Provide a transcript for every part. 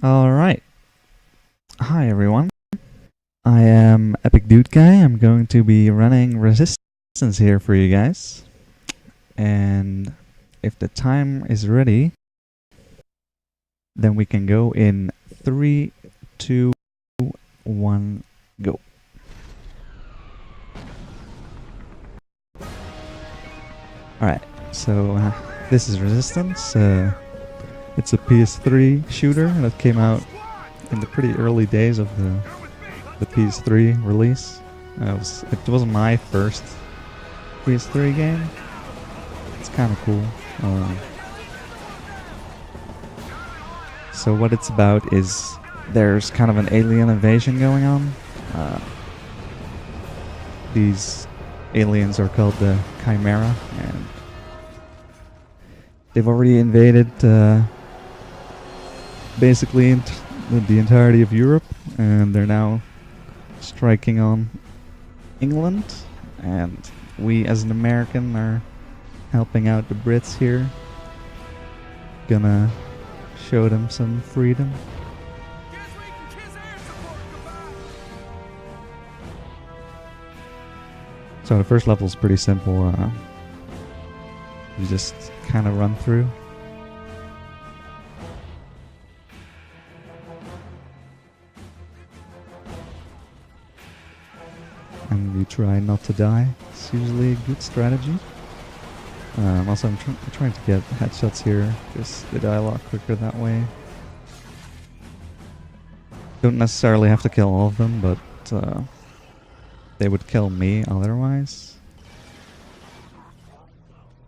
Alright. Hi everyone. I am Epicdudeguy. I'm going to be running resistance here for you guys. And if the time is ready, then we can go in 3, 2, 1, go. Alright, so this is Resistance. It's a PS3 shooter that came out in the pretty early days of the PS3 release. It wasn't my first PS3 game. It's kind of cool. So what it's about is there's kind of an alien invasion going on. These aliens are called the Chimera, and they've already invaded basically the entirety of Europe, and they're now striking on England, and we as an American are helping out the Brits here. Gonna show them some freedom. So the first level is pretty simple. You just kind of run through. And you try not to die. It's usually a good strategy. Also, I'm trying to get headshots here, because they die a lot quicker that way. Don't necessarily have to kill all of them, but they would kill me otherwise.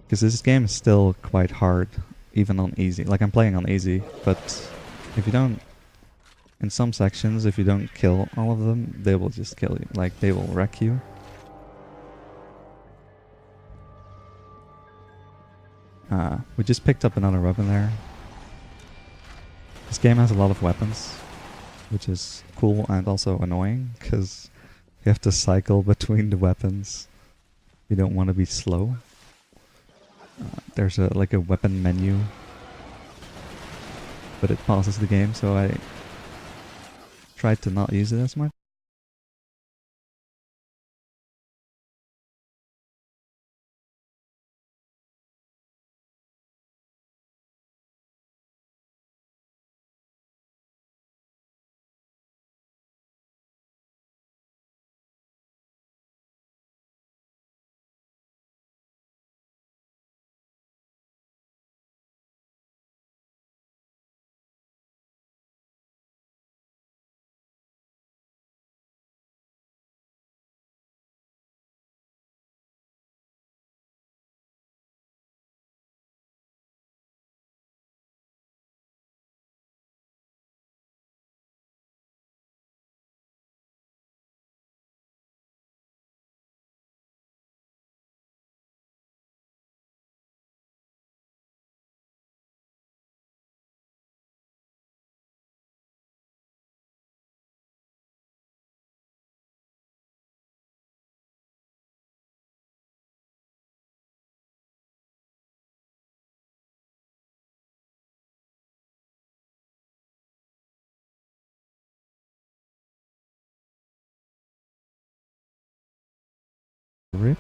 Because this game is still quite hard, even on easy. Like, I'm playing on easy, but if you don't... In some sections, if you don't kill all of them, they will just kill you. Like, they will wreck you. We just picked up another weapon there. This game has a lot of weapons, which is cool and also annoying, because you have to cycle between the weapons. You don't want to be slow. There's like a weapon menu, but it pauses the game, so I tried to not use it as much. Rip.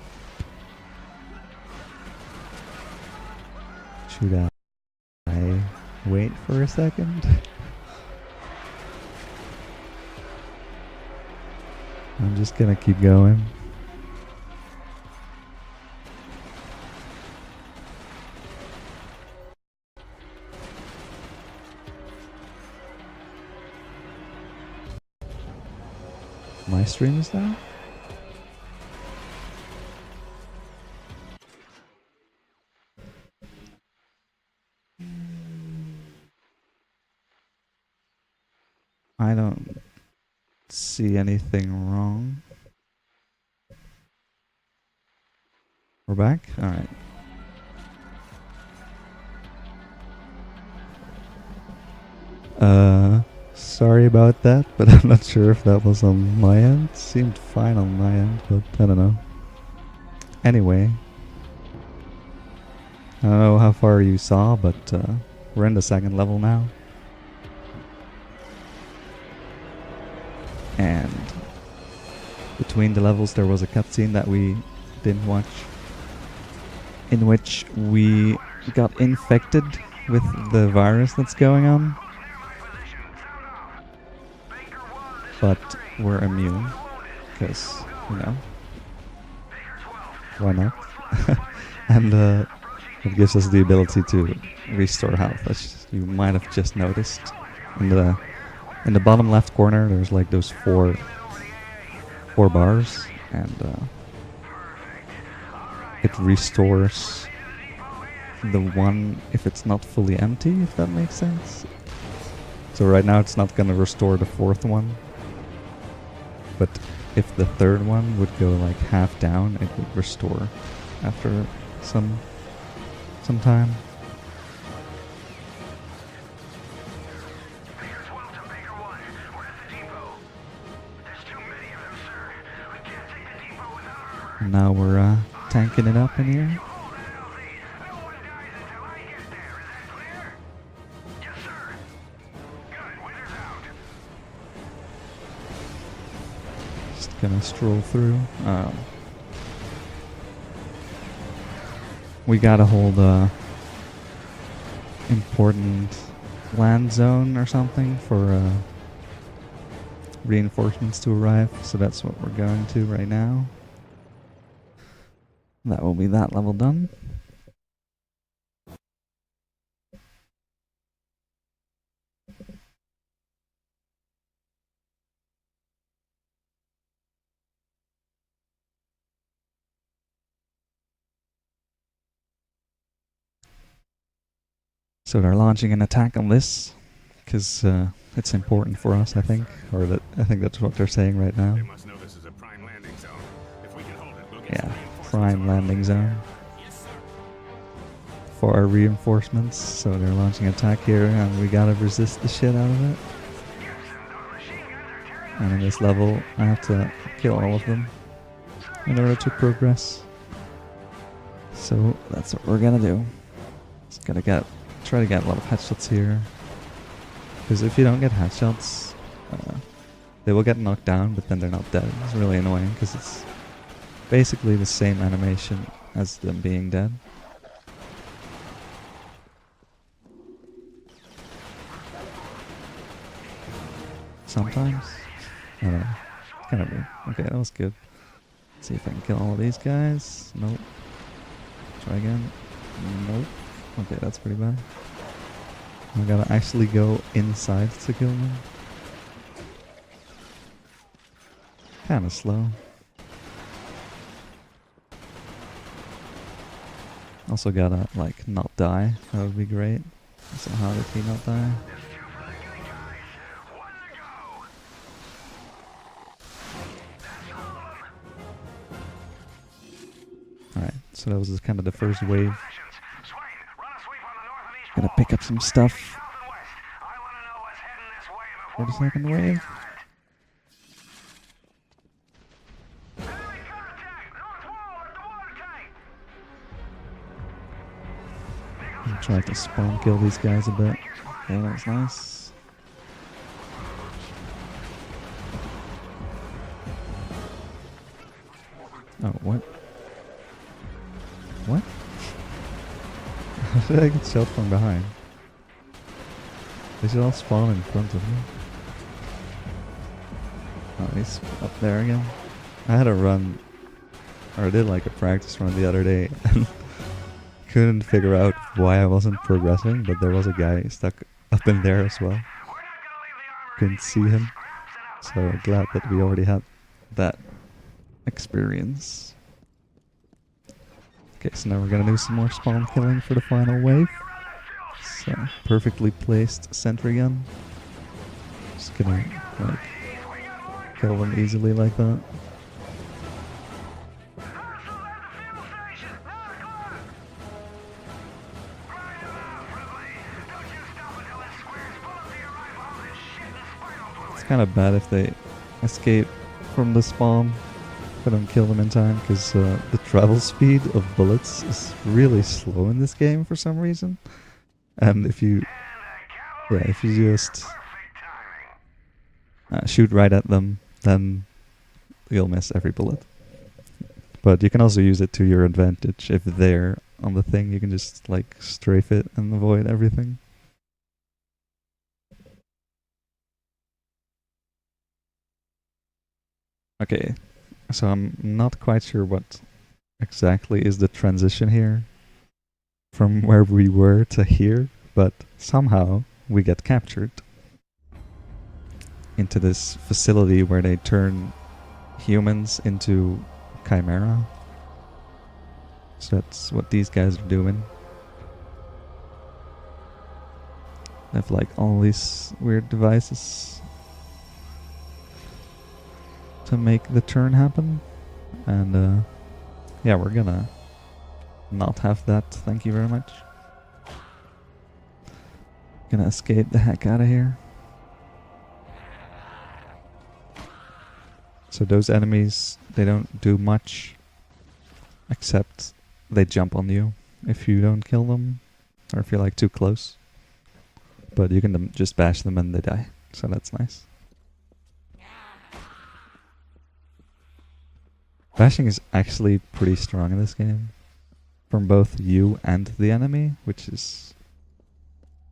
Should I wait for a second? I'm just gonna keep going. My stream is down? I don't see anything wrong. We're back? Alright. Sorry about that, but I'm not sure if that was on my end. Seemed fine on my end, but I don't know. Anyway. I don't know how far you saw, but we're in the second level now. and between the levels there was a cutscene that we didn't watch, in which we got infected with the virus that's going on, but we're immune, because, you know, why not? And it gives us the ability to restore health, as you might have just noticed. In the bottom left corner, there's like those four bars, and it restores the one if it's not fully empty, if that makes sense. So right now it's not gonna restore the fourth one, but if the third one would go like half down, it would restore after some time. And now we're tanking it up in here. Just gonna stroll through. We gotta hold a important land zone or something for reinforcements to arrive, so that's what we're going to right now. That will be that level done. So they're launching an attack on this, because it's important for us, I think. Or I think that's what they're saying right now. They must know this is a prime landing zone. If we can hold it, we'll get Yeah, some reinforcements prime on landing zone for our reinforcements. So they're launching an attack here, and we gotta resist the shit out of it. And in this level, I have to kill all of them in order to progress. So that's what we're gonna do. Just gotta try to get a lot of headshots here. Because if you don't get headshots, they will get knocked down, but then they're not dead. It's really annoying, because it's basically the same animation as them being dead. Sometimes. I don't know. It's kind of weird. Okay, that was good. Let's see if I can kill all of these guys. Nope. Try again. Nope. Okay, that's pretty bad. I gotta actually go inside to kill them. Kinda slow. Also gotta, like, not die. That would be great. So how did he not die? Alright, so that was kind of the first wave. Gonna pick up some stuff for the second wave. I'm trying to spawn kill these guys a bit. Okay, that was nice. Oh, what? What? How did I get shot from behind? They should all spawn in front of me. Oh, he's up there again. I had a run, or I did like a practice run the other day, and couldn't figure out why I wasn't progressing, but there was a guy stuck up in there as well. Couldn't see him, so glad that we already had that experience. Okay, so now we're gonna do some more spawn killing for the final wave. So, perfectly placed sentry gun. Just gonna, like, kill them easily like that. It's kind of bad if they escape from the spawn. If I don't kill them in time, because the travel speed of bullets is really slow in this game for some reason. And if you just shoot right at them, then you'll miss every bullet. But you can also use it to your advantage. If they're on the thing, you can just like strafe it and avoid everything. Okay, so I'm not quite sure what exactly is the transition here from where we were to here, but somehow we get captured into this facility where they turn humans into chimera. So that's what these guys are doing. They have like all these weird devices to make the turn happen. And yeah, we're gonna not have that. Thank you very much. Gonna escape the heck out of here. So those enemies, they don't do much except they jump on you if you don't kill them or if you're like too close. But you can just bash them and they die. So that's nice. Bashing is actually pretty strong in this game. From both you and the enemy, which is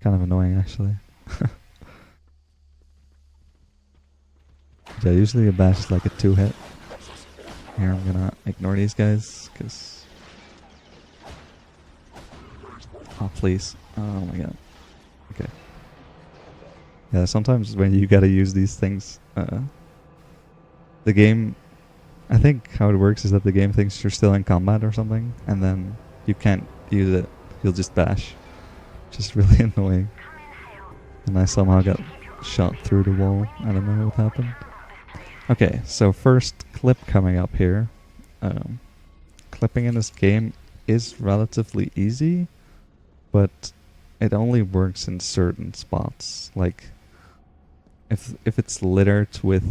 kind of annoying actually. Yeah, usually a bash is like a 2-hit. Here I'm gonna ignore these guys, because... Oh, please. Oh my god. Okay. Yeah, sometimes when you gotta use these things, the game... I think how it works is that the game thinks you're still in combat or something, and then you can't use it. You'll just bash. Which is really annoying. And I somehow got shot through the wall. I don't know what happened. Okay, so first clip coming up here. Clipping in this game is relatively easy, but it only works in certain spots. Like, if it's littered with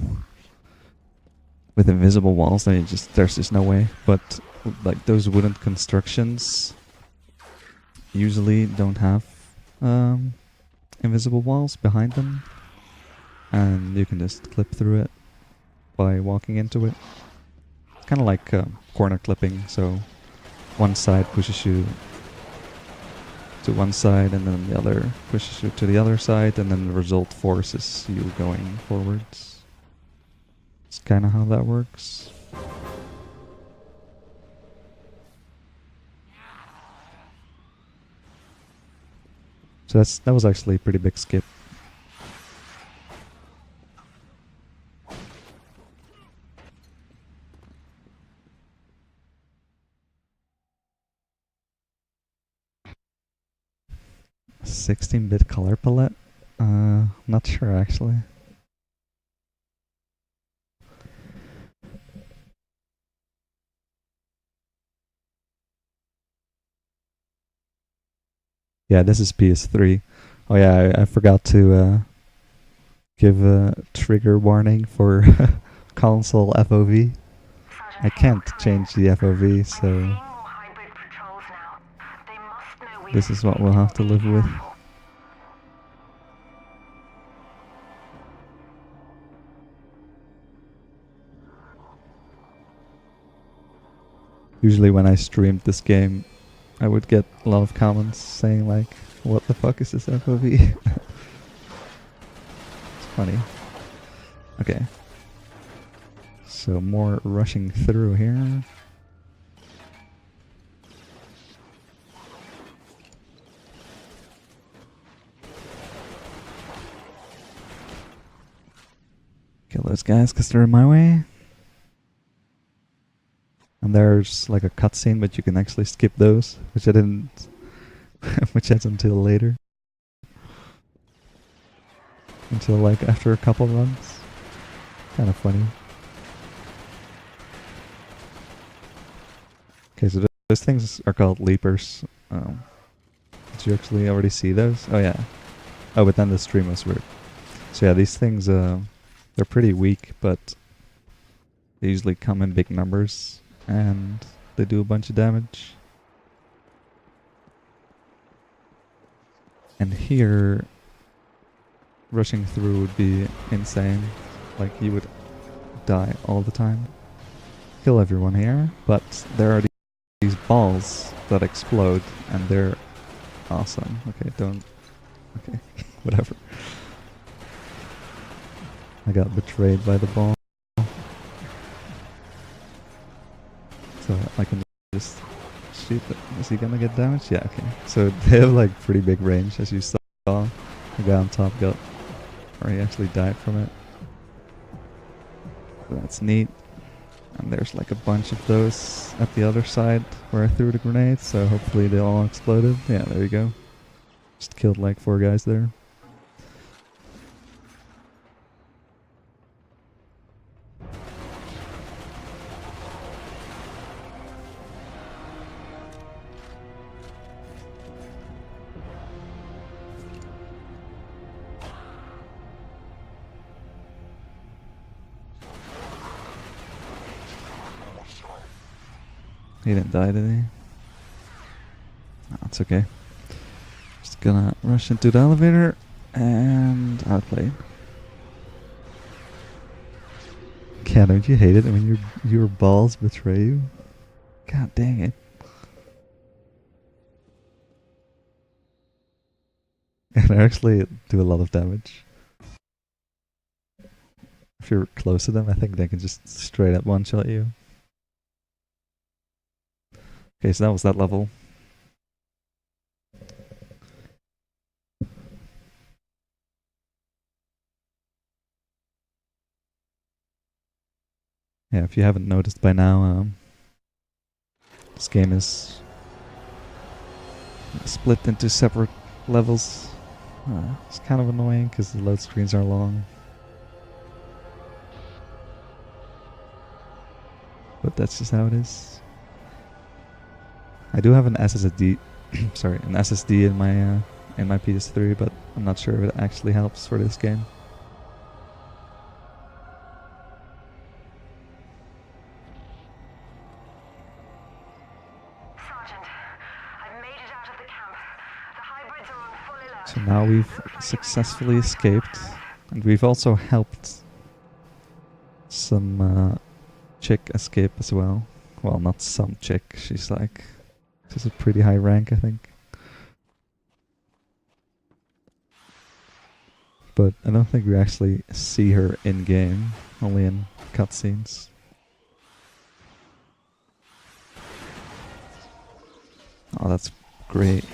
invisible walls, then there's just no way. But like those wooden constructions usually don't have invisible walls behind them, and you can just clip through it by walking into it. It's kind of like corner clipping, so one side pushes you to one side and then the other pushes you to the other side, and then the result forces you going forwards. It's kind of how that works. So that was actually a pretty big skip. A 16-bit color palette? Not sure actually. Yeah, this is PS3. Oh yeah, I forgot to give a trigger warning for console FOV. I can't change the FOV, so this is what we'll have to live with. Usually when I streamed this game, I would get a lot of comments saying like, what the fuck is this FOV? It's funny. Okay. So more rushing through here. Kill those guys because they're in my way. And there's like a cutscene, but you can actually skip those, which I didn't, which ends until later. Until like after a couple runs. Kind of funny. Okay, so those things are called leapers. Did you actually already see those? Oh yeah. Oh, but then the stream was weird. So yeah, these things, they're pretty weak, but they usually come in big numbers, and they do a bunch of damage. And here, rushing through would be insane. Like, you would die all the time. Kill everyone here, but there are these balls that explode, and they're awesome. Okay, don't... Okay, whatever. I got betrayed by the ball. So I can just shoot it. Is he gonna get damaged? Yeah, okay. So they have like pretty big range, as you saw. The guy on top got... or he actually died from it. So that's neat. And there's like a bunch of those at the other side where I threw the grenades, so hopefully they all exploded. Yeah, there you go. Just killed like 4 guys there. He didn't die, did he? No, it's okay. Just gonna rush into the elevator and outplay. Yeah, don't you hate it when your balls betray you? God dang it. And I actually do a lot of damage. If you're close to them, I think they can just straight up one-shot you. Okay, so that was that level. Yeah, if you haven't noticed by now, this game is split into separate levels. It's kind of annoying because the load screens are long. But that's just how it is. I do have an SSD, sorry, an SSD in my PS3, but I'm not sure if it actually helps for this game. Sergeant, I've made it out of the camp. The hybrids are on full alert. So now we've successfully escaped, and we've also helped some chick escape as well. Well, not some chick, she's a pretty high rank, I think. But I don't think we actually see her in-game, only in cutscenes. Oh, that's great.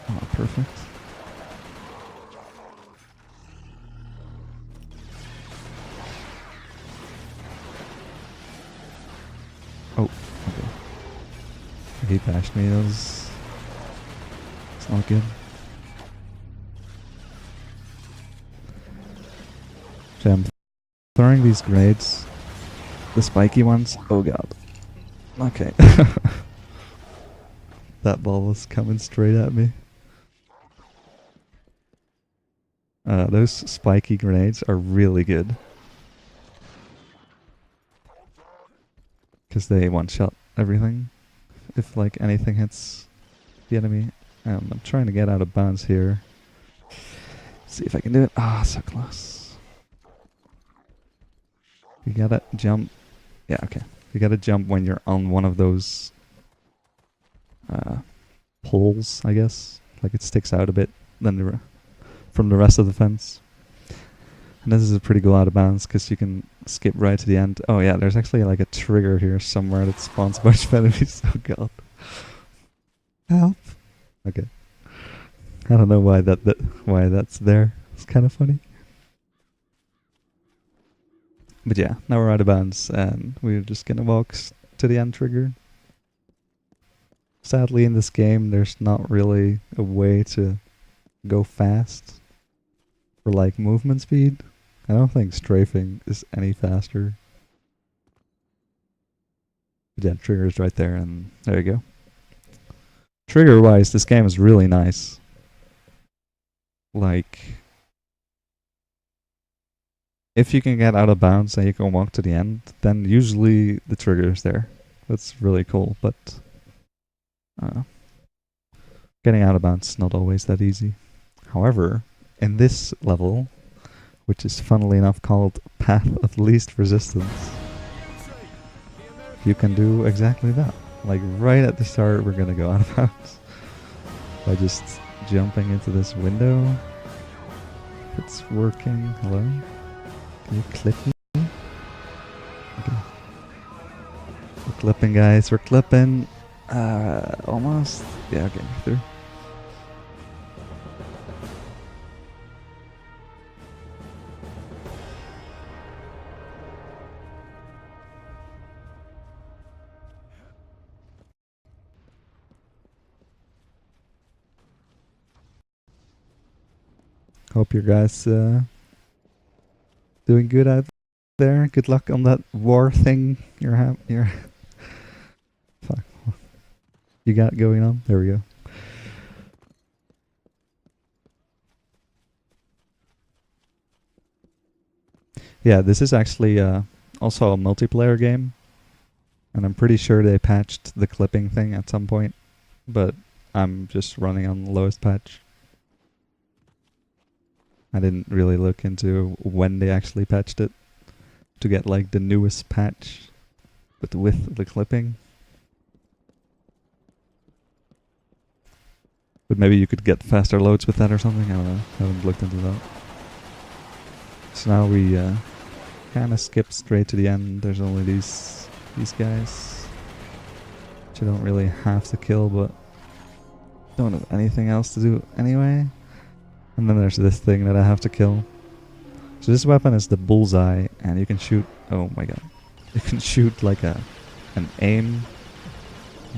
Oh, perfect. Oh, okay. He bashed me, it's not good. So I'm throwing these grenades. The spiky ones. Oh god. Okay. That ball was coming straight at me. Those spiky grenades are really good. Because they one-shot everything. If like anything hits the enemy. I'm trying to get out of bounds here. See if I can do it. Ah, so close. You gotta jump. Yeah, okay. You gotta jump when you're on one of those poles, I guess. Like it sticks out a bit than from the rest of the fence. And this is a pretty good out of bounds because you can skip right to the end. Oh yeah, there's actually like a trigger here somewhere that spawns a bunch of enemies. Oh god. Help. Okay. I don't know why why that's there. It's kind of funny. But yeah, now we're out of bounds and we're just gonna walk to the end trigger. Sadly in this game there's not really a way to go fast for like movement speed. I don't think strafing is any faster. But yeah, trigger's right there and there you go. Trigger wise, this game is really nice. Like, if you can get out of bounds and you can walk to the end, then usually the trigger is there. That's really cool, but getting out of bounds is not always that easy. However, in this level, which is funnily enough called Path of Least Resistance. You can do exactly that. Like right at the start, we're gonna go out of bounds by just jumping into this window. If it's working, hello? Can you clip me? Okay. We're clipping, guys. We're clipping. Almost. Yeah, okay, through. Hope you guys doing good out there. Good luck on that war thing you're fuck. You got going on. There we go. Yeah, this is actually also a multiplayer game, and I'm pretty sure they patched the clipping thing at some point, but I'm just running on the lowest patch. I didn't really look into when they actually patched it to get like the newest patch, but with the clipping. But maybe you could get faster loads with that or something. I don't know. I haven't looked into that. So now we kind of skip straight to the end. There's only these guys, which I don't really have to kill, but don't have anything else to do anyway. And then there's this thing that I have to kill. So this weapon is the bullseye, and you can shoot. Oh my god! You can shoot like an aim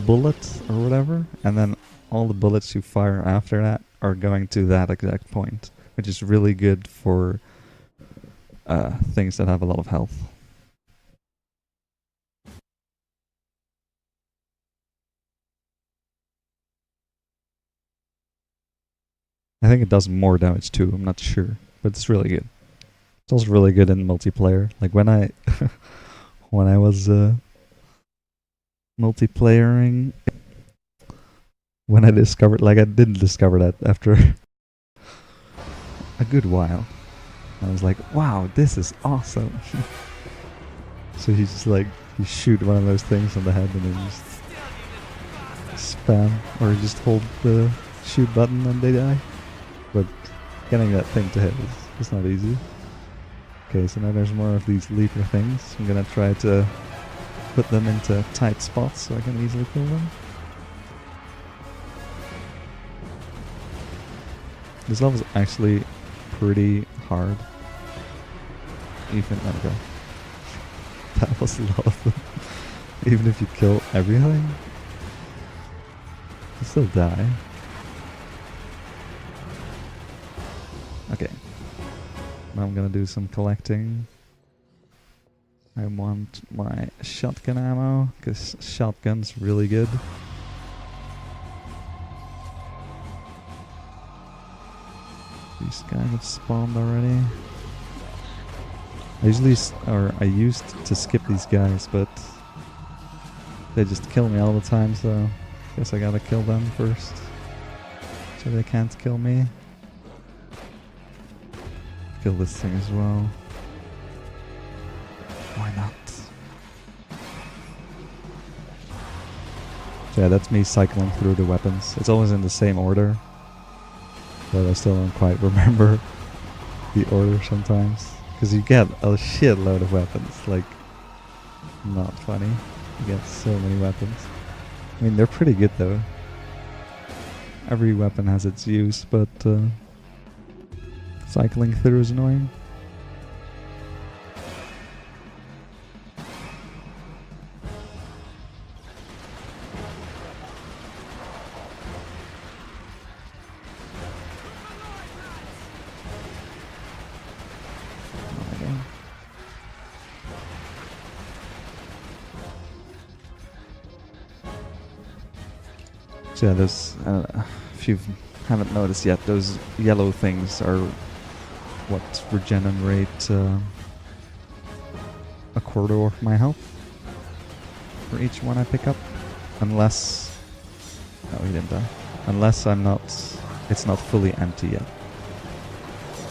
bullet or whatever, and then all the bullets you fire after that are going to that exact point, which is really good for things that have a lot of health. I think it does more damage too, I'm not sure, but it's really good. It's also really good in multiplayer. Like when I when I was multiplayering, when I discovered, like I didn't discover that after a good while. I was like, wow, this is awesome. So you just like, you shoot one of those things on the head and then just spam, or you just hold the shoot button and they die. But getting that thing to hit is not easy. Okay, so now there's more of these leaper things. I'm gonna try to put them into tight spots so I can easily kill them. This level is actually pretty hard. Even, there we go. That was a lot of them. Even if you kill everything, you still die. Okay. Now I'm gonna do some collecting. I want my shotgun ammo, because shotgun's really good. These guys have spawned already. I used to skip these guys, but they just kill me all the time, so I guess I gotta kill them first, so they can't kill me. Kill this thing as well. Why not? So yeah, that's me cycling through the weapons. It's always in the same order, but I still don't quite remember the order sometimes. Because you get a shitload of weapons, like, not funny. You get so many weapons. I mean, they're pretty good though. Every weapon has its use, but cycling through is annoying. So yeah, those, if you haven't noticed yet, those yellow things are what regenerate a quarter of my health for each one I pick up. Unless... oh, he didn't die. Unless I'm not... it's not fully empty yet.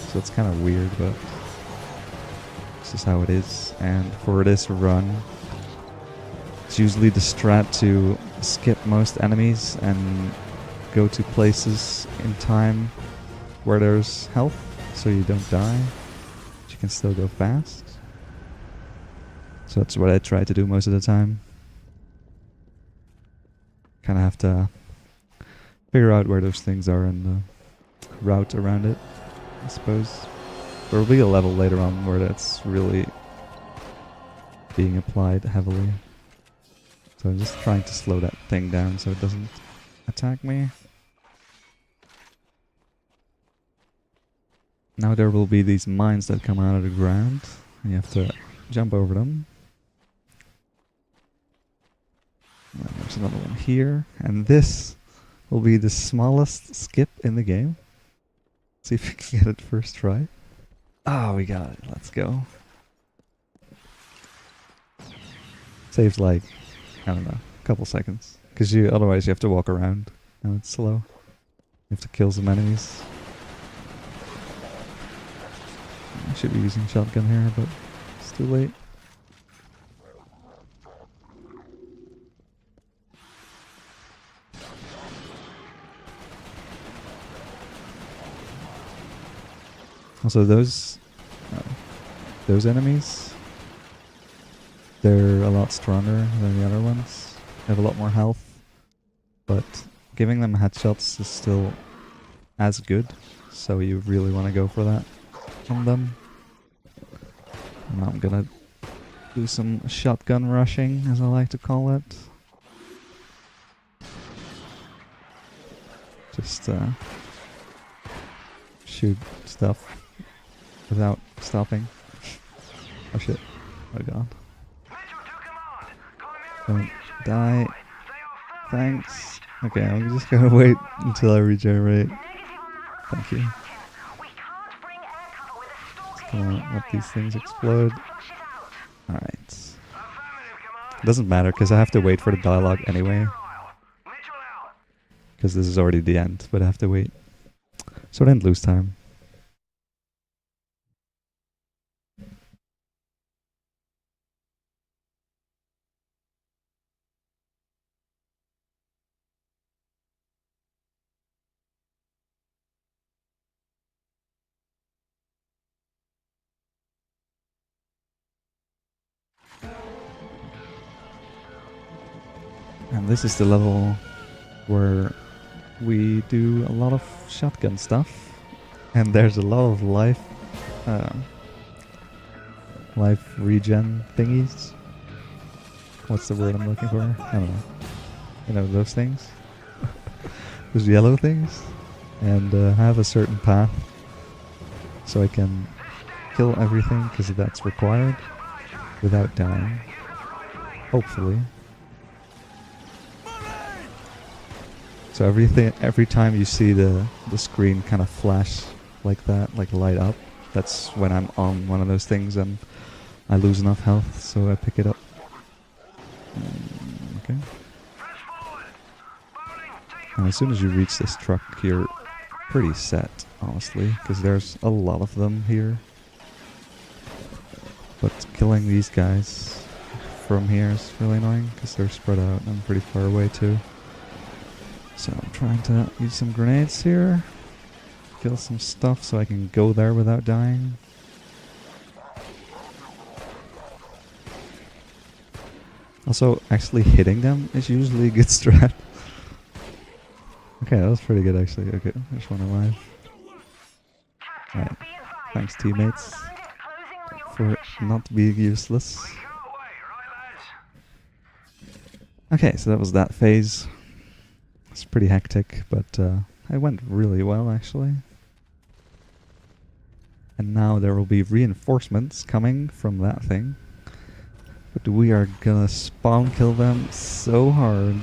So it's kind of weird, but This is how it is. And for this run, it's usually the strat to skip most enemies and go to places in time where there's health, so you don't die, but you can still go fast. So that's what I try to do most of the time. Kind of have to figure out where those things are and route around it, I suppose. There will be a level later on where that's really being applied heavily. So I'm just trying to slow that thing down so it doesn't attack me. Now there will be these mines that come out of the ground, and you have to jump over them. And then there's another one here, and this will be the smallest skip in the game. See if we can get it first try. Oh, we got it. Let's go. Saves like, I don't know, a couple seconds. Because otherwise you have to walk around. And it's slow. You have to kill some enemies. I should be using shotgun here, but it's too late. Also, those enemies, they're a lot stronger than the other ones. They have a lot more health, but giving them headshots is still as good, so you really want to go for that on them. And I'm gonna do some shotgun rushing, as I like to call it. Just shoot stuff without stopping. Oh shit. Oh god. Don't die. Thanks. Okay, I'm just gonna wait until I regenerate. Thank you. Just gonna let these things explode. Alright. It doesn't matter because I have to wait for the dialogue anyway. Because this is already the end, but I have to wait. So I didn't lose time. And this is the level where we do a lot of shotgun stuff, and there's a lot of life regen thingies. What's the word I'm looking for? I don't know. You know, those things? Those yellow things? And have a certain path so I can kill everything because that's required without dying. Hopefully. So every time you see the screen kind of flash like that, like light up, that's when I'm on one of those things and I lose enough health, so I pick it up. Okay. And as soon as you reach this truck, you're pretty set, honestly, because there's a lot of them here. But killing these guys from here is really annoying, because they're spread out and pretty far away too. So I'm trying to use some grenades here, kill some stuff so I can go there without dying. Also, actually hitting them is usually a good strat. Okay, that was pretty good actually. Okay, there's one alive. Alright, thanks teammates for not being useless. Okay, so that was that phase. It's pretty hectic, but it went really well actually. And now there will be reinforcements coming from that thing. But we are gonna spawn kill them so hard.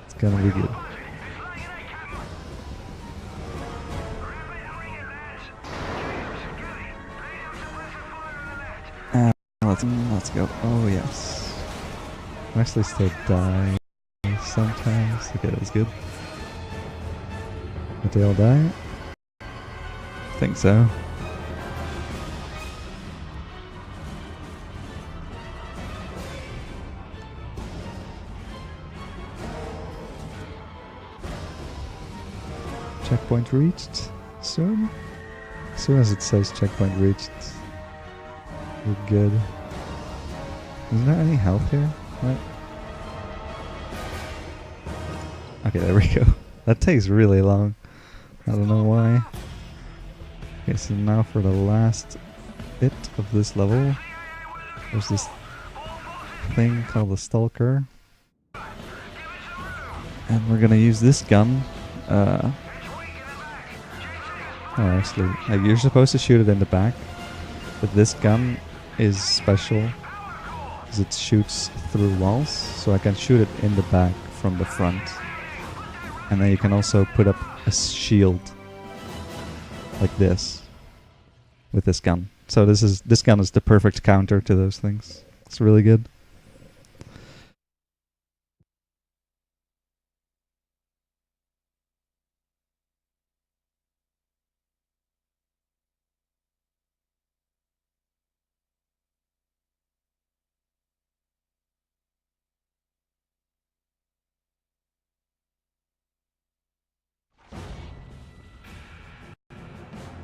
It's gonna be good. Let's go. Oh yes. I actually still die sometimes. Okay, that's good. Did they all die? I think so. checkpoint reached soon. As soon as it says checkpoint reached, we're good. Isn't there any health here? What? Okay, there we go. That takes really long. I don't know why. Okay, so now for the last bit of this level, there's this thing called the Stalker. And we're gonna use this gun. Oh, actually, like you're supposed to shoot it in the back, but this gun is special because it shoots through walls, so I can shoot it in the back from the front. And then you can also put up a shield like this with this gun. So this gun is the perfect counter to those things. It's really good.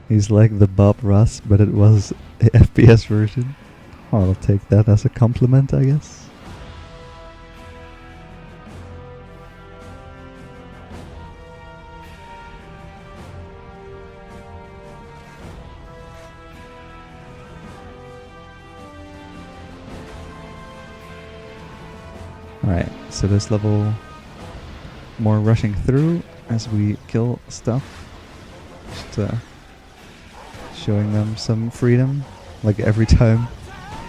He's like the Bob Ross, but it was a FPS version. Oh, I'll take that as a compliment, I guess. Alright, so this level, more rushing through as we kill stuff. Just showing them some freedom. Like every time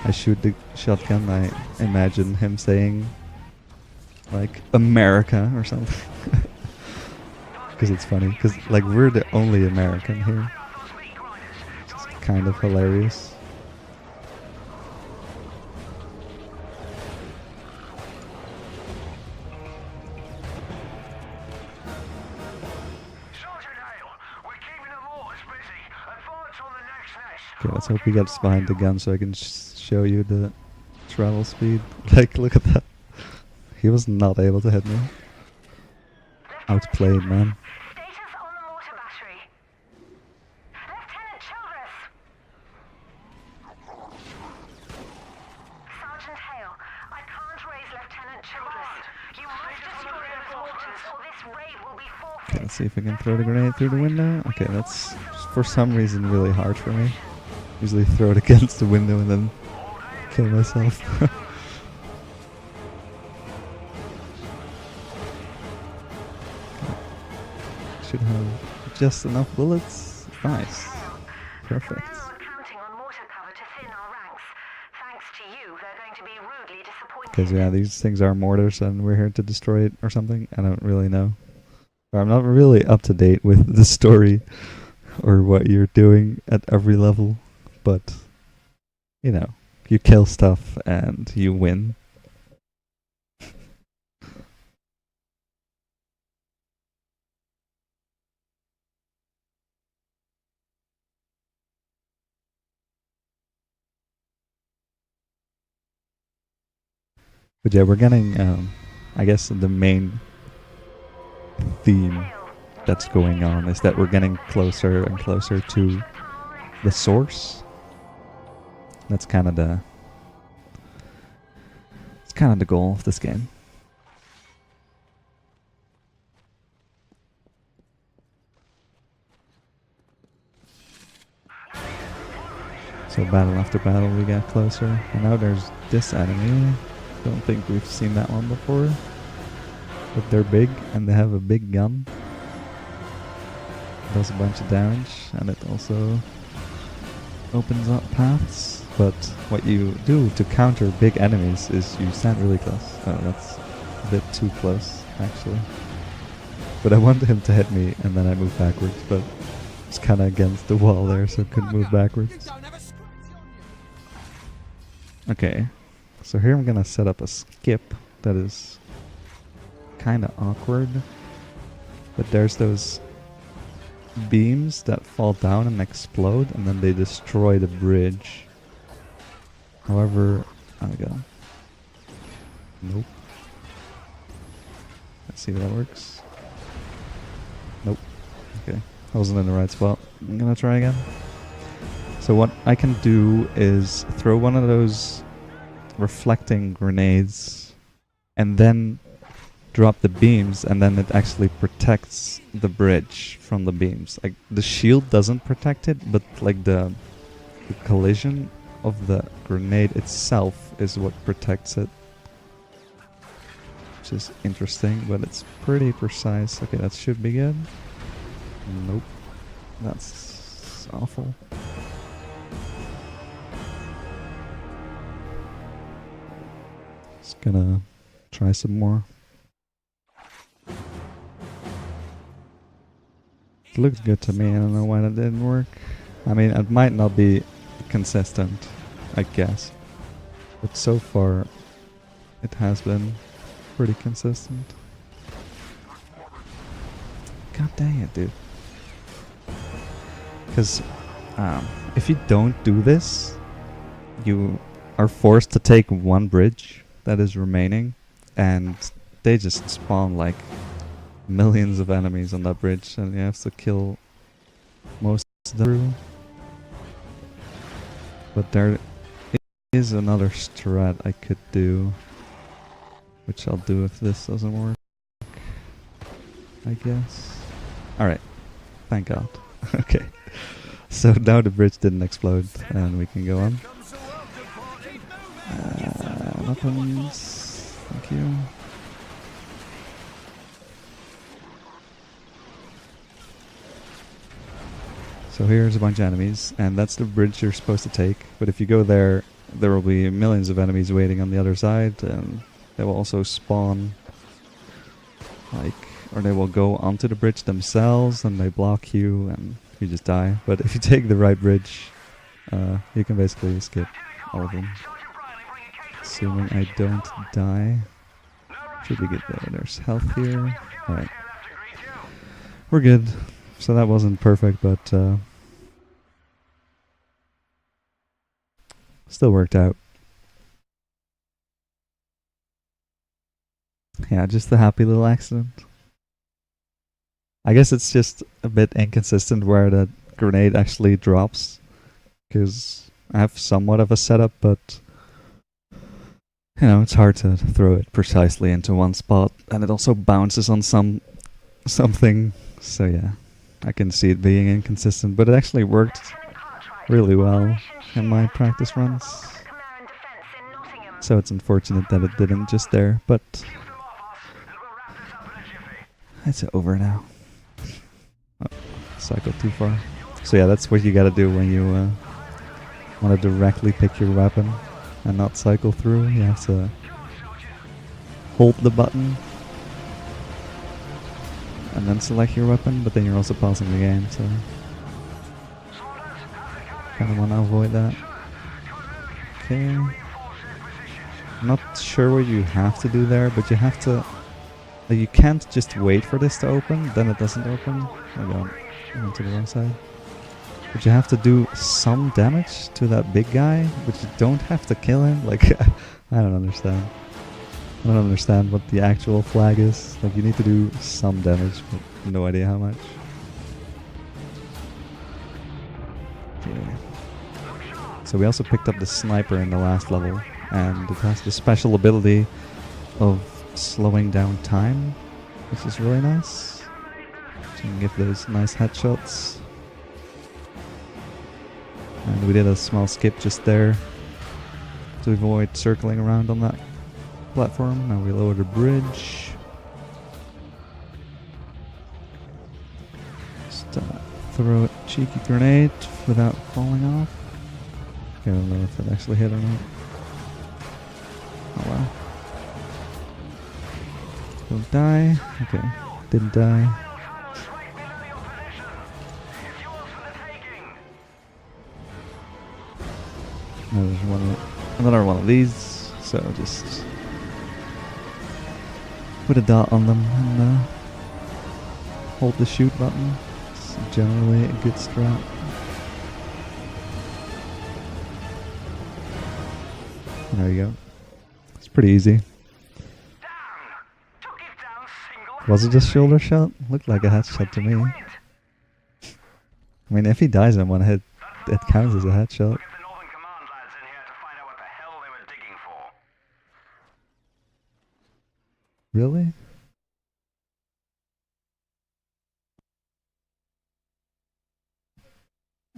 I shoot the shotgun, I imagine him saying, like, America or something. Because it's funny, because like we're the only American here. It's kind of hilarious. Okay, let's hope he gets behind the gun so I can show you the travel speed. Like, look at that. He was not able to hit me. Outplayed, man. Status on the mortar battery. Lieutenant Childress! Sergeant Hale, I can't raise Lieutenant Childress. You must destroy those mortars or this raid will be forfeit. Okay, let's see if we can throw the grenade through the window. Okay, that's for some reason really hard for me. Usually throw it against the window and then kill myself. Should have just enough bullets. Nice. Perfect. Men are counting on mortar cover to thin our ranks. Thanks to you, they're going to be rudely disappointed. Because yeah, these things are mortars and we're here to destroy it or something. I don't really know. Or I'm not really up to date with the story or what you're doing at every level. But, you know, you kill stuff and you win. But yeah, we're getting, I guess the main theme that's going on is that we're getting closer and closer to the source. That's kind of the goal of this game. So battle after battle we get closer. And now there's this enemy. Don't think we've seen that one before. But they're big and they have a big gun. Does a bunch of damage and it also opens up paths. But what you do to counter big enemies is you stand really close. Oh, that's a bit too close, actually. But I wanted him to hit me and then I moved backwards, but it's kind of against the wall there, so I couldn't move backwards. Okay, so here I'm gonna set up a skip that is kind of awkward. But there's those beams that fall down and explode and then they destroy the bridge. However, there we go. Nope. Let's see if that works. Nope. Okay. I wasn't in the right spot. I'm gonna try again. So what I can do is throw one of those reflecting grenades and then drop the beams, and then it actually protects the bridge from the beams. Like, the shield doesn't protect it, but like the collision of the grenade itself is what protects it. Which is interesting, but it's pretty precise. Okay, that should be good. Nope. That's awful. Just gonna try some more. It looks good to me. I don't know why that didn't work. I mean, it might not be consistent, I guess. But so far, it has been pretty consistent. God dang it, dude. Because if you don't do this, you are forced to take one bridge that is remaining, and they just spawn like millions of enemies on that bridge, and you have to kill most of them. But there is another strat I could do, which I'll do if this doesn't work, I guess. Alright, thank God. Okay, so now the bridge didn't explode, and we can go on. Weapons, thank you. So here's a bunch of enemies, and that's the bridge you're supposed to take. But if you go there, there will be millions of enemies waiting on the other side, and they will also spawn, like, or they will go onto the bridge themselves, and they block you, and you just die. But if you take the right bridge, you can basically skip all of them. Assuming I don't die. Should be good though. There's health here. Alright. We're good. So that wasn't perfect, but still worked out. Yeah, just a happy little accident. I guess it's just a bit inconsistent where the grenade actually drops, because I have somewhat of a setup, but you know, it's hard to throw it precisely into one spot, and it also bounces on something. So yeah, I can see it being inconsistent, but it actually worked really well in my practice runs. So it's unfortunate that it didn't just there, but it's over now. Oh, cycled too far. So yeah, that's what you gotta do when you want to directly pick your weapon and not cycle through. You have to hold the button and then select your weapon, but then you're also pausing the game, so kind of want to avoid that. Okay. I'm not sure what you have to do there, but you have to... Like, you can't just wait for this to open, then it doesn't open. I went to the wrong side. But you have to do some damage to that big guy, but you don't have to kill him. Like, I don't understand. I don't understand what the actual flag is. Like, you need to do some damage, but no idea how much. Okay. So we also picked up the sniper in the last level, and it has the special ability of slowing down time, which is really nice. So you can give those nice headshots. And we did a small skip just there to avoid circling around on that platform. Now we lower the bridge. Just throw a cheeky grenade without falling off. I don't know if it actually hit or not. Oh wow. Don't die. Okay, didn't die. Now there's another one of these, so just put a dot on them and hold the shoot button. It's generally a good strat. There you go. It's pretty easy. Was it a shoulder shot? Looked like a headshot to me. I mean, if he dies in one hit, it counts as a headshot. We'll get the Northern Command lads in here to find out what the hell they were digging for. Really?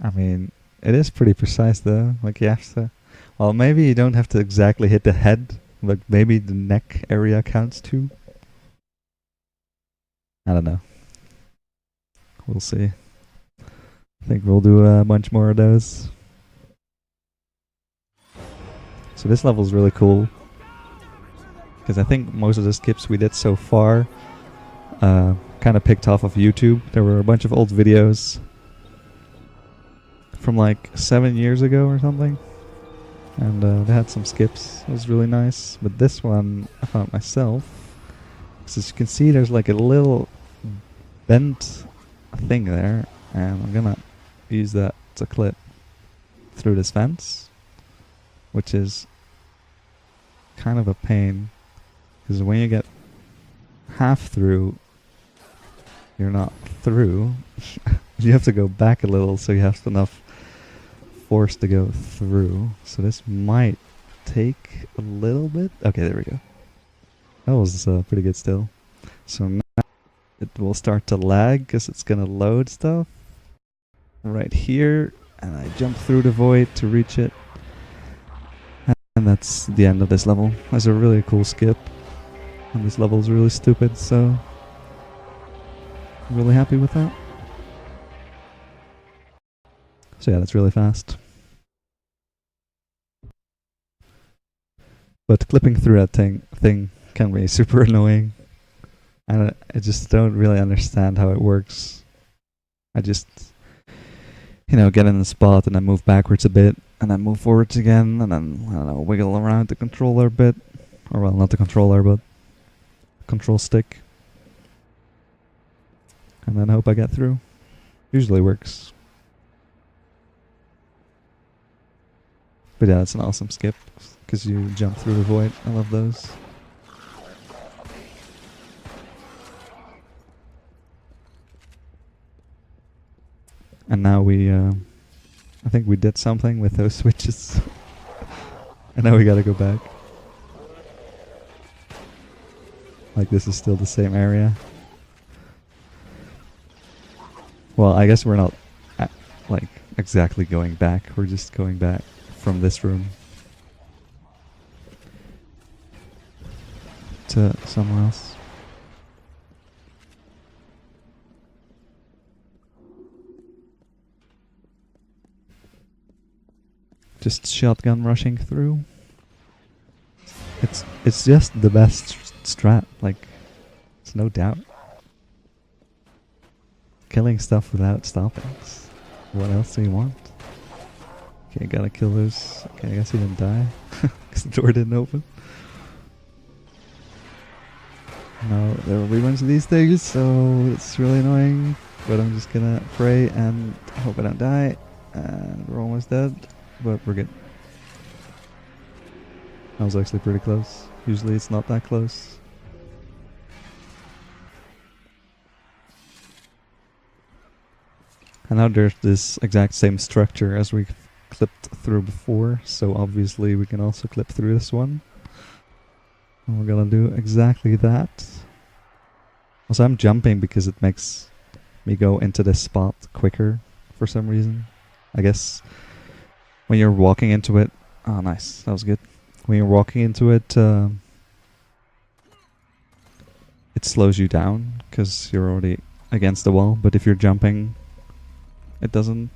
I mean, it is pretty precise though. Like you have to. Well, maybe you don't have to exactly hit the head, but maybe the neck area counts too. I don't know. We'll see. I think we'll do a bunch more of those. So this level's really cool. Because I think most of the skips we did so far kind of picked off of YouTube. There were a bunch of old videos from like 7 years ago or something. And they had some skips. It was really nice. But this one I found myself. So as you can see, there's like a little bent thing there. And I'm gonna use that to clip through this fence. Which is kind of a pain. Because when you get half through, you're not through. You have to go back a little so you have enough force to go through. So this might take a little bit. Okay, there we go. That was pretty good still. So now it will start to lag because it's going to load stuff right here. And I jump through the void to reach it. And that's the end of this level. That's a really cool skip. And this level is really stupid, so I'm really happy with that. So yeah, that's really fast. But clipping through that thing can be super annoying. And I just don't really understand how it works. I just, get in the spot and then move backwards a bit. And then move forwards again. And then, I don't know, wiggle around the controller a bit. Or well, not the controller, but control stick. And then hope I get through. Usually works. But yeah, it's an awesome skip. Because you jump through the void. I love those. And now we, I think we did something with those switches. And now we gotta go back. Like this is still the same area. Well, I guess we're not like exactly going back. We're just going back from this room to somewhere else. Just shotgun rushing through. It's just the best strat, like, it's no doubt. Killing stuff without stopping. What else do you want? Okay, gotta kill those. Okay, I guess he didn't die. Because the door didn't open. No, there will be a bunch of these things, so it's really annoying. But I'm just gonna pray and hope I don't die. And we're almost dead, but we're good. That was actually pretty close. Usually it's not that close. And now there's this exact same structure as we clipped through before, so obviously we can also clip through this one. And we're gonna do exactly that. Also, I'm jumping because it makes me go into this spot quicker for some reason. I guess when you're walking into it... Oh, nice. That was good. When you're walking into it, it slows you down because you're already against the wall. But if you're jumping, it doesn't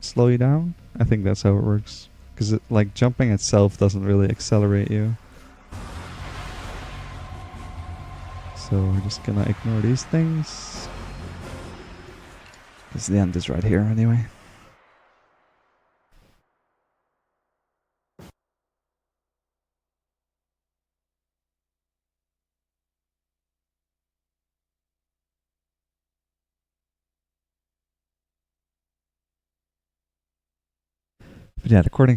slow you down. I think that's how it works. Because like jumping itself doesn't really accelerate you. So we're just gonna ignore these things. Because the end is right here anyway. But yeah, the corner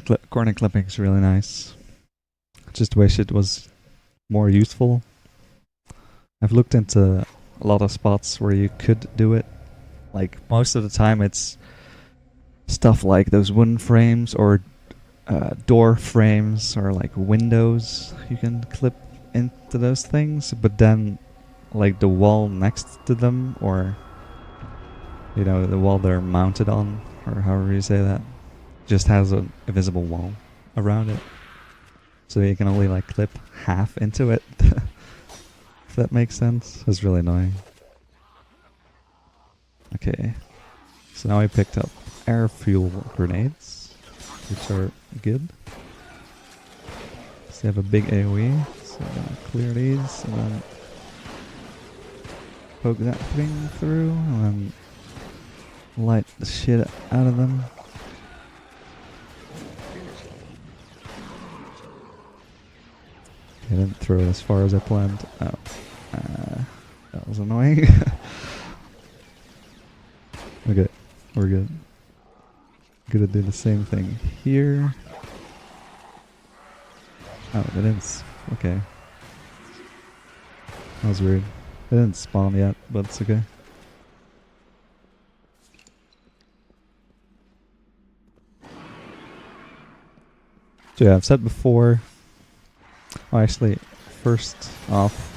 clipping is really nice. Just wish it was more useful. I've looked into a lot of spots where you could do it. Like most of the time it's stuff like those wooden frames or door frames or like windows you can clip into those things, but then like the wall next to them, or you know, the wall they're mounted on, or however you say that, just has a visible wall around it, so you can only like clip half into it. If that makes sense. It's really annoying. Okay, so now I picked up air fuel grenades, which are good. So they have a big AoE, so I'm gonna clear these and then poke that thing through and then light the shit out of them. I didn't throw it as far as I planned. Oh, that was annoying. Okay, we're good. Gonna do the same thing here. Oh, they didn't. Okay. That was weird. They didn't spawn yet, but it's okay. So yeah, I've said before. Oh, actually, first off,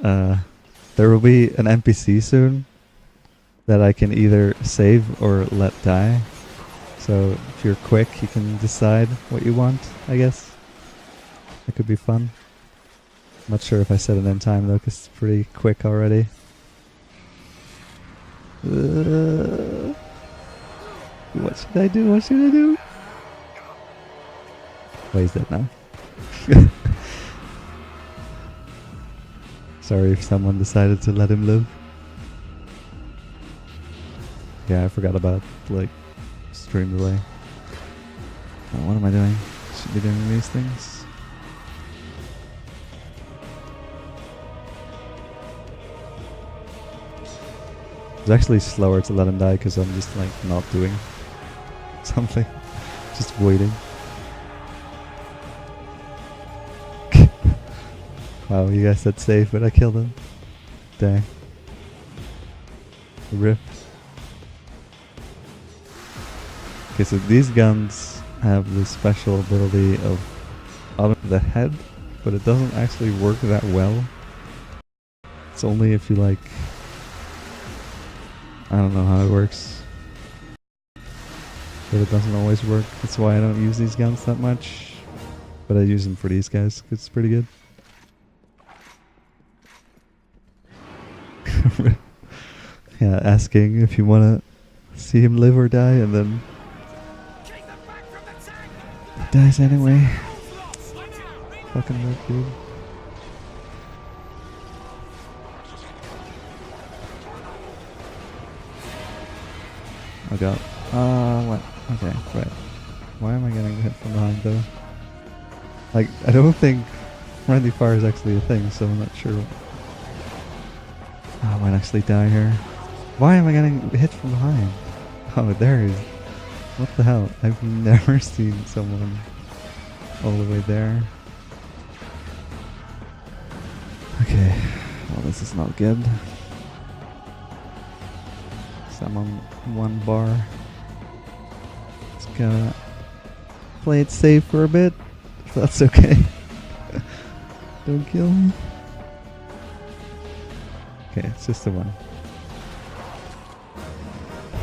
there will be an NPC soon that I can either save or let die. So if you're quick, you can decide what you want, I guess. It could be fun. I'm not sure if I set an end time though, because it's pretty quick already. What should I do? What should I do? Why is that now? Sorry if someone decided to let him live. Yeah, I forgot about, like, stream delay. Oh, what am I doing? Should be doing these things. It's actually slower to let him die because I'm just, like, not doing something. Just waiting. Wow, you guys said safe, but I killed him. Dang. RIP. Okay, so these guns have the special ability of out of the head, but it doesn't actually work that well. It's only if you like... I don't know how it works. But it doesn't always work. That's why I don't use these guns that much. But I use them for these guys, 'cause it's pretty good. Yeah, asking if you wanna see him live or die, and then he dies anyway. Fucking rip, dude. Oh god. What? Okay, right. Why am I getting hit from behind though? Like, I don't think friendly fire is actually a thing, so I'm not sure. Oh, I might actually die here. Why am I getting hit from behind? Oh, there he is. What the hell? I've never seen someone all the way there. Okay. Well, this is not good. So I'm on 1 bar. Just gotta play it safe for a bit, if that's okay. Don't kill me. Okay, it's just a 1.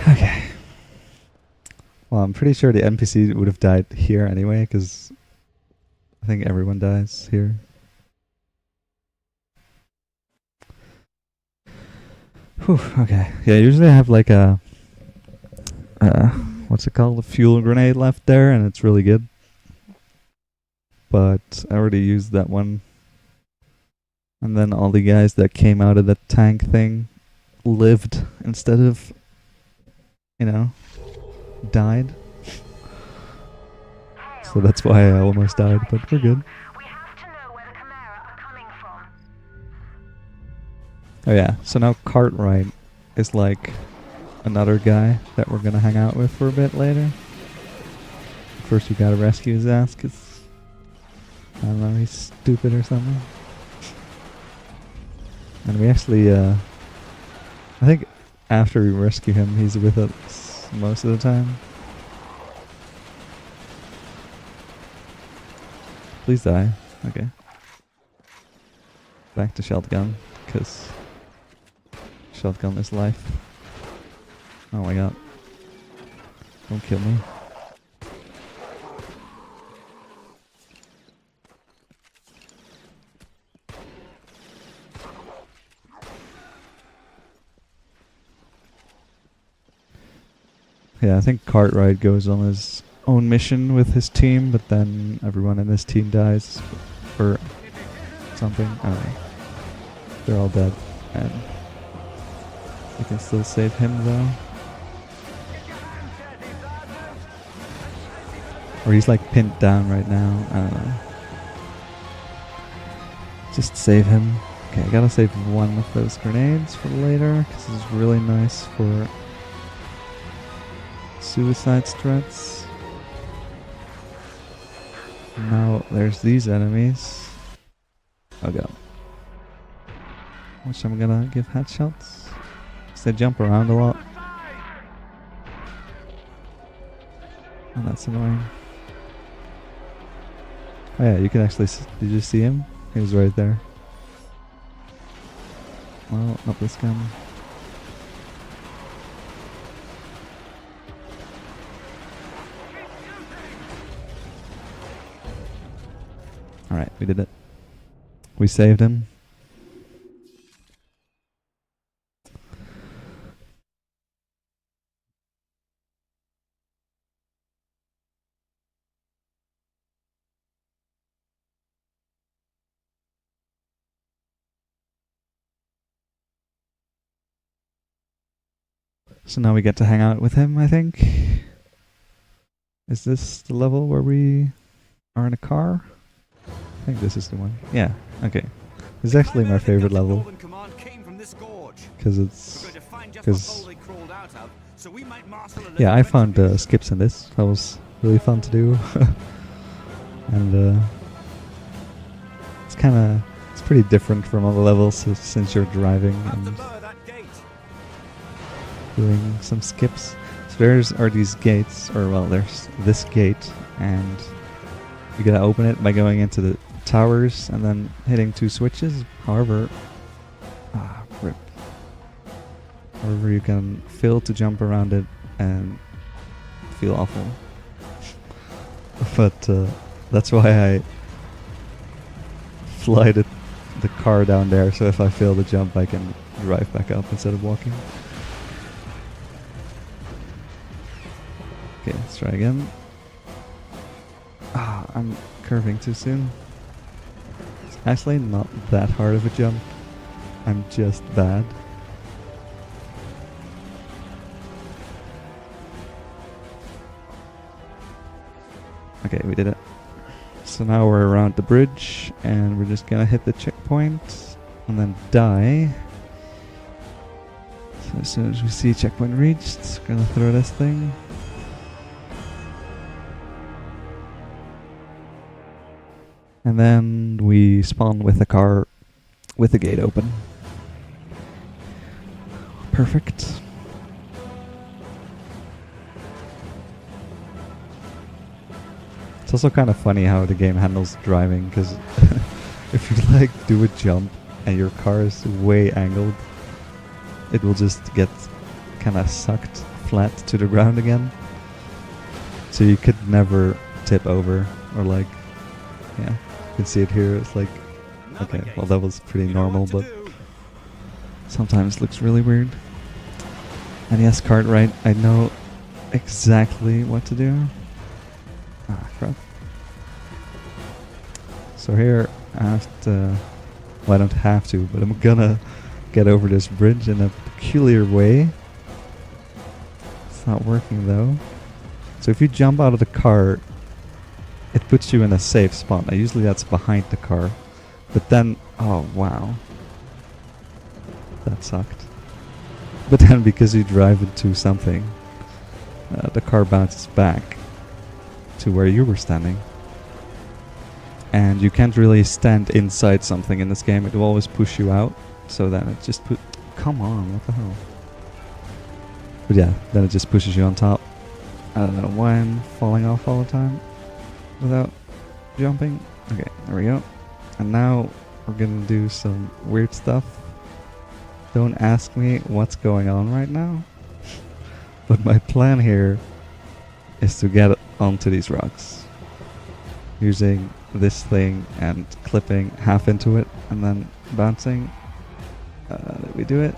Okay. Well, I'm pretty sure the NPC would have died here anyway, because I think everyone dies here. Whew, okay. Yeah, usually I have like a... what's it called? A fuel grenade left there, and it's really good. But I already used that one. And then all the guys that came out of the tank thing lived instead of, you know, died. So that's why I almost died, but we're good. We have to know where the Chimera are coming from. Oh yeah, so now Cartwright is like another guy that we're gonna hang out with for a bit later. First we gotta rescue his ass, cause, I don't know, he's stupid or something. And we actually, I think after we rescue him, he's with us most of the time. Please die. Okay. Back to shotgun, because shotgun is life. Oh my god. Don't kill me. Yeah, I think Cartwright goes on his own mission with his team, but then everyone in his team dies for something. I don't know. They're all dead, and we can still save him though. Or he's like pinned down right now. I don't know. Just save him. Okay, I gotta save one of those grenades for later, because it's really nice for suicide threats. Now there's these enemies. Oh god. Which I'm gonna give headshots. Because they jump around a lot. And that's annoying. Oh yeah, you can actually did you see him? He was right there. Well, not this gun. Alright, we did it. We saved him. So now we get to hang out with him, I think. Is this the level where we are in a car? I think this is the one. Yeah, okay. This is actually my favorite level. Because it's... yeah, I found skips in this. That was really fun to do. And it's kind of... it's pretty different from other levels since you're driving and doing some skips. So there's are these gates, or well, there's this gate, and you gotta open it by going into the towers and then hitting 2 switches. However, rip. However, you can fail to jump around it and feel awful. But that's why I fly the car down there, so if I fail to jump, I can drive back up instead of walking. Okay, let's try again. I'm curving too soon. It's actually not that hard of a jump. I'm just bad. Okay, we did it. So now we're around the bridge, and we're just gonna hit the checkpoint and then die. So as soon as we see checkpoint reached, we're gonna throw this thing. And then we spawn with the car with the gate open. Perfect. It's also kind of funny how the game handles driving, because if you like do a jump and your car is way angled, it will just get kind of sucked flat to the ground again. So you could never tip over or like, yeah. You can see it here, it's like, okay, well that was pretty normal, but sometimes it looks really weird. And yes, Cartwright, I know exactly what to do. Ah, crap. So here, I have to, well I don't have to, but I'm gonna get over this bridge in a peculiar way. It's not working though. So if you jump out of the car, it puts you in a safe spot. Now, usually that's behind the car. But then, oh wow. That sucked. But then because you drive into something, the car bounces back to where you were standing. And you can't really stand inside something in this game. It will always push you out. So then it just come on, what the hell? But yeah, then it just pushes you on top. I don't know why I'm falling off all the time without jumping. Okay, there we go. And now we're gonna do some weird stuff. Don't ask me what's going on right now. But my plan here is to get onto these rocks. Using this thing and clipping half into it and then bouncing. Did we do it?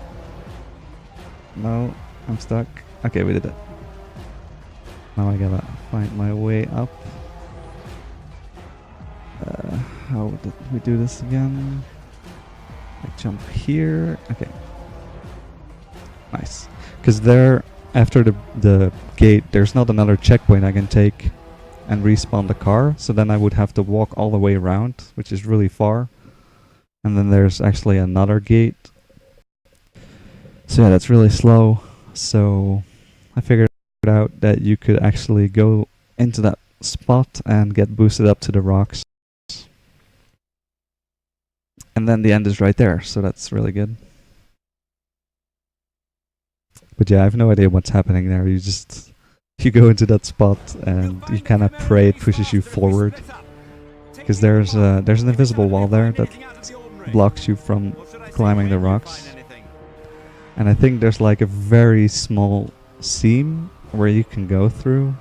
No, I'm stuck. Okay, we did it. Now I gotta find my way up. How did we do this again? I jump here. Okay. Nice. Because there, after the gate, there's not another checkpoint I can take and respawn the car. So then I would have to walk all the way around, which is really far. And then there's actually another gate. So yeah, that's really slow. So I figured out that you could actually go into that spot and get boosted up to the rocks. And then the end is right there, so that's really good. But yeah, I have no idea what's happening there. You go into that spot and you kind of pray it pushes you forward. Because there's an invisible wall there that blocks you from climbing the rocks. And I think there's like a very small seam where you can go through.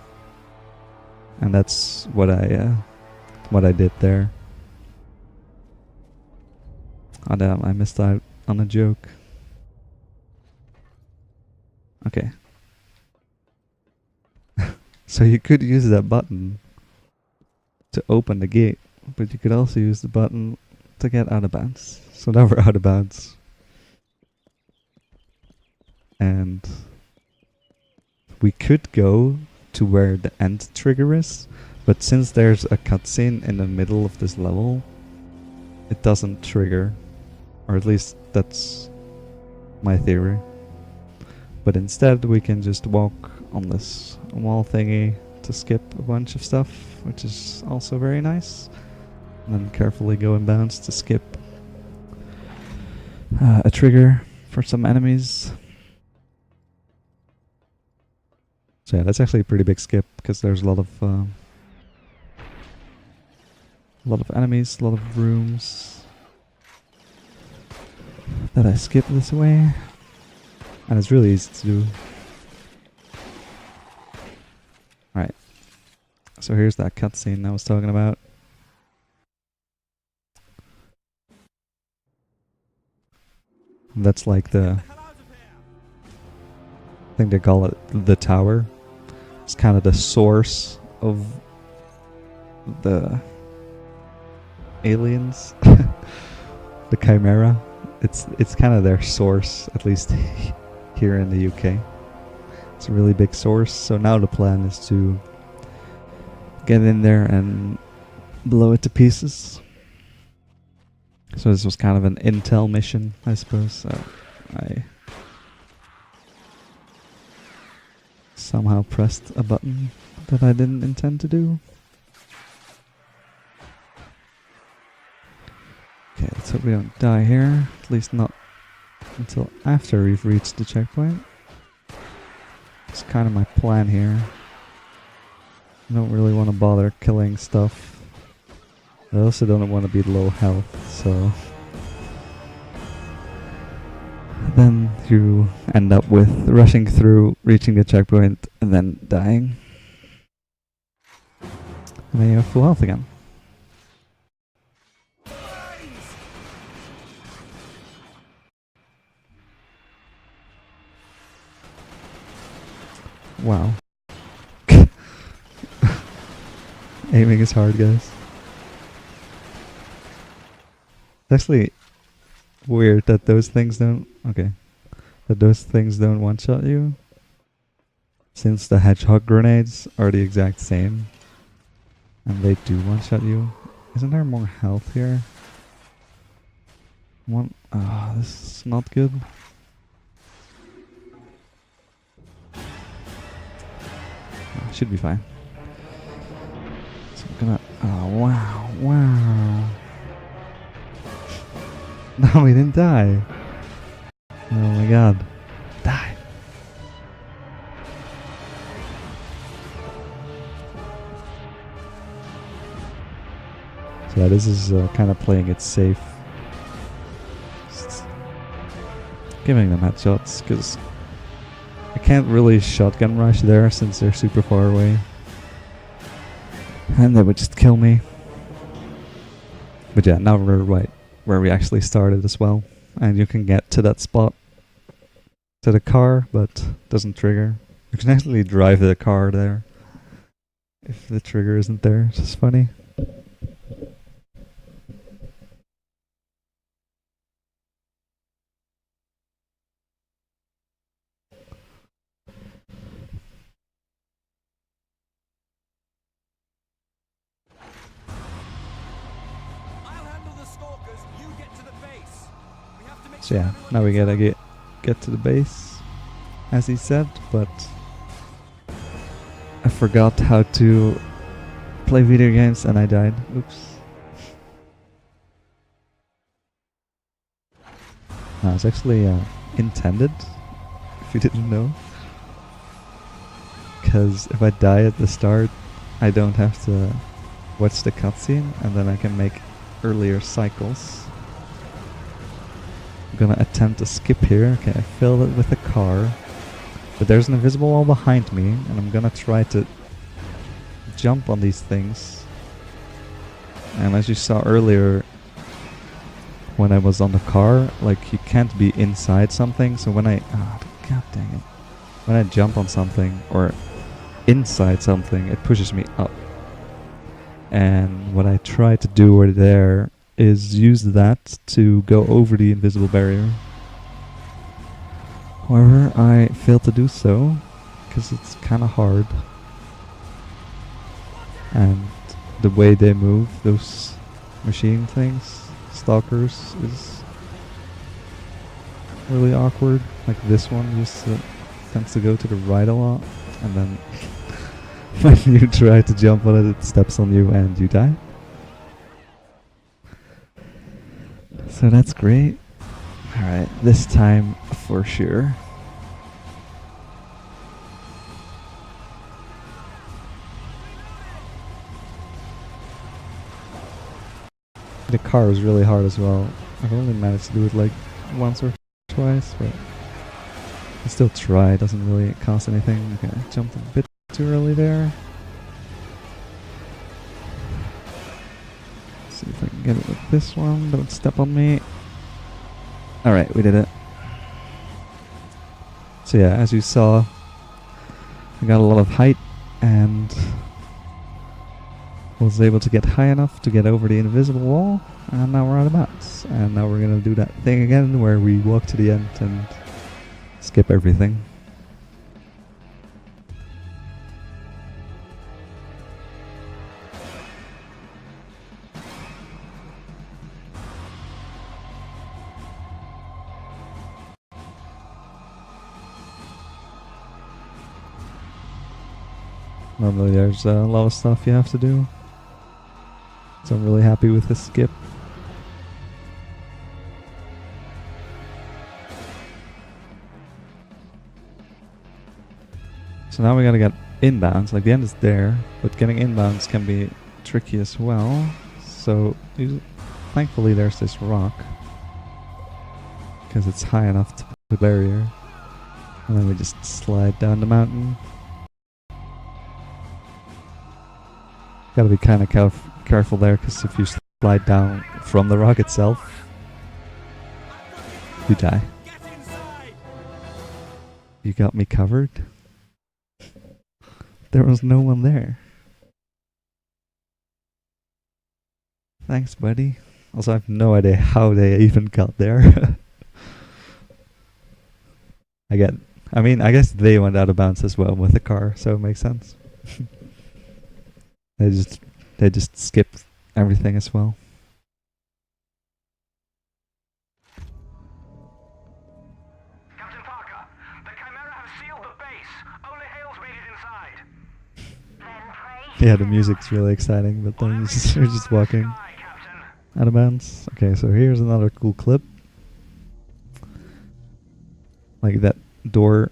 And that's what I did there. Oh damn, I missed out on a joke. Okay. So you could use that button to open the gate, but you could also use the button to get out of bounds. So now we're out of bounds. And we could go to where the end trigger is, but since there's a cutscene in the middle of this level, it doesn't trigger. Or at least that's my theory. But instead we can just walk on this wall thingy to skip a bunch of stuff, which is also very nice. And then carefully go in bounds to skip a trigger for some enemies. So yeah, that's actually a pretty big skip because there's a lot of enemies, a lot of rooms that I skip this way, and it's really easy to do. Alright, so here's that cutscene I was talking about. That's like I think they call it the tower. It's kind of the source of the aliens, the Chimera. It's kind of their source, at least here in the UK. It's a really big source, so now the plan is to get in there and blow it to pieces. So this was kind of an intel mission, I suppose. So I somehow pressed a button that I didn't intend to do. Okay, let's hope we don't die here. At least not until after we've reached the checkpoint. It's kind of my plan here. I don't really want to bother killing stuff. I also don't want to be low health, so then you end up with rushing through, reaching the checkpoint, and then dying. And then you have full health again. Wow. Aiming is hard, guys. It's actually weird that those things don't... Okay. That those things don't one-shot you. Since the hedgehog grenades are the exact same. And they do one-shot you. Isn't there more health here? This is not good. Should be fine. So I'm gonna... Oh, wow. Wow. No, we didn't die. Oh my god. Die. So yeah, this is kind of playing it safe. Just giving them headshots, because I can't really shotgun rush there since they're super far away. And they would just kill me. But yeah, now we're right where we actually started as well. And you can get to that spot, to the car, but doesn't trigger. You can actually drive the car there if the trigger isn't there. It's just funny. So yeah, now we gotta get to the base, as he said, but I forgot how to play video games and I died. Oops. No, it's actually intended, if you didn't know. Because if I die at the start, I don't have to watch the cutscene, and then I can make earlier cycles. I'm gonna attempt to skip here. Okay, I filled it with a car. But there's an invisible wall behind me, and I'm gonna try to jump on these things. And as you saw earlier, when I was on the car, like, you can't be inside something, so when I... Oh, god dang it. When I jump on something, or inside something, it pushes me up. And what I try to do over there is use that to go over the invisible barrier. However, I failed to do so, because it's kinda hard. And the way they move, those machine things, stalkers, is really awkward. Like this one just tends to go to the right a lot, and then when you try to jump on it, it steps on you and you die. So that's great. Alright, this time for sure. The car was really hard as well. I've only managed to do it like once or twice, but I still try. It doesn't really cost anything. Okay, I jumped a bit too early there. See if I can get it with this one. Don't step on me. Alright, we did it. So yeah, as you saw, I got a lot of height and was able to get high enough to get over the invisible wall, and now we're out of bounds. And now we're gonna do that thing again where we walk to the end and skip everything. Normally there's a lot of stuff you have to do, so I'm really happy with this skip. So now we gotta get inbounds, like the end is there, but getting inbounds can be tricky as well. So thankfully there's this rock, because it's high enough to put the barrier. And then we just slide down the mountain. Gotta be kind of careful there, because if you slide down from the rock itself, you die. You got me covered? There was no one there. Thanks, buddy. Also, I have no idea how they even got there. I guess they went out of bounds as well with the car, so it makes sense. They just skipped everything as well. Captain Parker, the Chimera have sealed the base. Only Hale's made it inside. Then pray. Yeah, the music's really exciting, but then you're just walking Sky, Captain. out of bounds. Okay, so here's another cool clip. Like that door.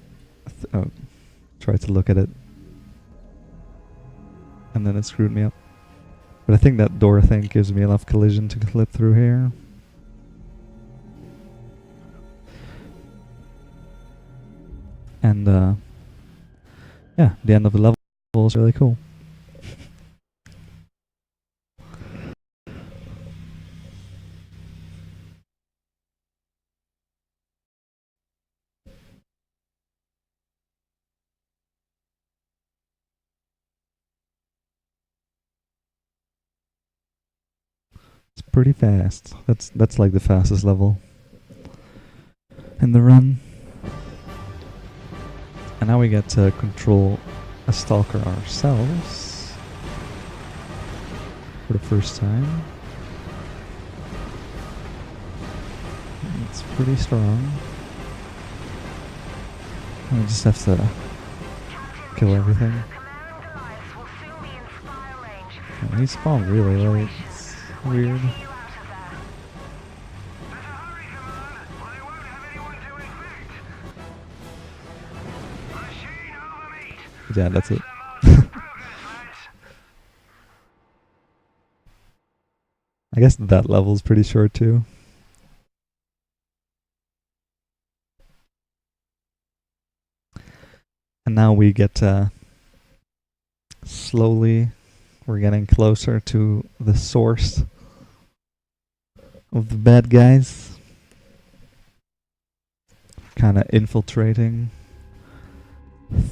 Oh, tried to look at it, and then it screwed me up. But I think that door thing gives me enough collision to clip through here. And yeah, the end of the level is really cool. It's pretty fast. That's like the fastest level in the run. And now we get to control a stalker ourselves for the first time. It's pretty strong. We just have to kill everything. Yeah, he spawned really late. It's weird. Yeah, that's it. I guess that level's pretty short too. And now we get slowly, we're getting closer to the source of the bad guys. Kind of infiltrating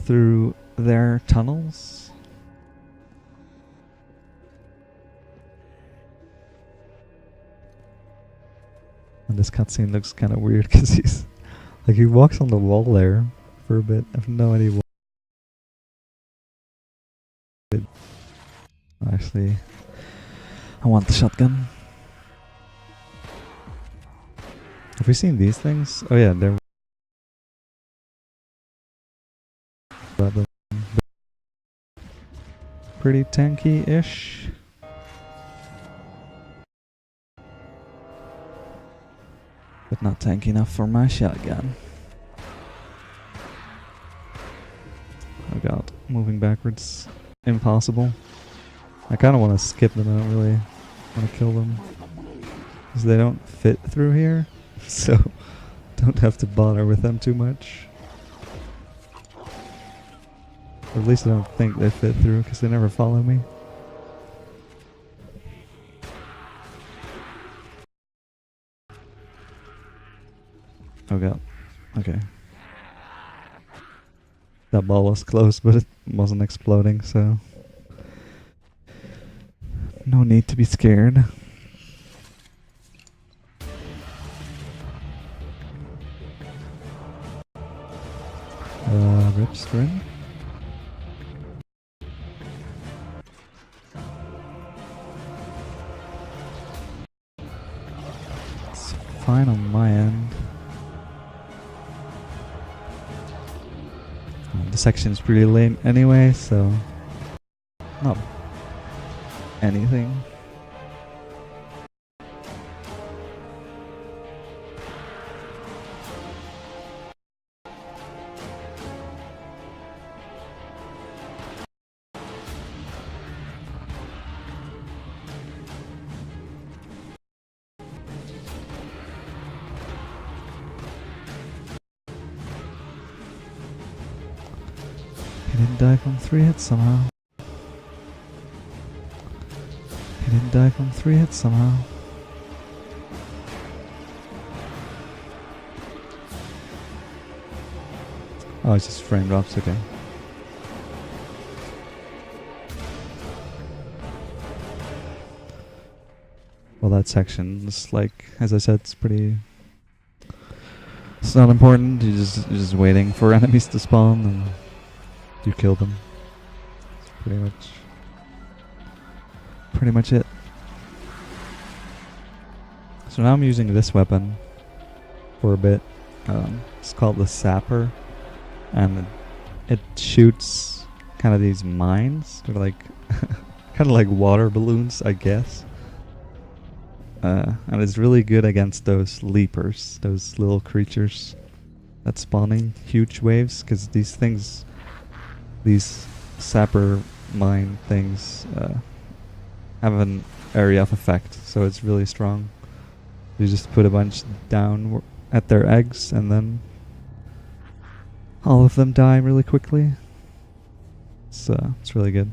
through their tunnels. And this cutscene looks kind of weird because he's like, he walks on the wall there for a bit. I have no idea what. Actually, I want the shotgun. Have we seen these things? Oh yeah, they're pretty tanky-ish. But not tanky enough for my shotgun. Oh god, moving backwards. Impossible. I kind of want to skip them, I don't really want to kill them. Because they don't fit through here, so don't have to bother with them too much. Or at least I don't think they fit through, because they never follow me. Oh god. Okay. That ball was close, but it wasn't exploding, so no need to be scared. Rip string. It's fine on my end. The section is pretty lame anyway, so not anything. He didn't die from 3 hits somehow. He didn't die from 3 hits somehow. Oh, it's just frame drops, okay. Well, that section is like, as I said, it's pretty. It's not important. You're just waiting for enemies to spawn and you kill them. It's pretty much it. So now I'm using this weapon for a bit. It's called the Sapper, and it shoots kind of these mines. They're like kind of like water balloons, I guess. And it's really good against those leapers, those little creatures that spawning huge waves, because these things, these sapper mine things, have an area of effect, so it's really strong. You just put a bunch down at their eggs, and then all of them die really quickly. So it's really good.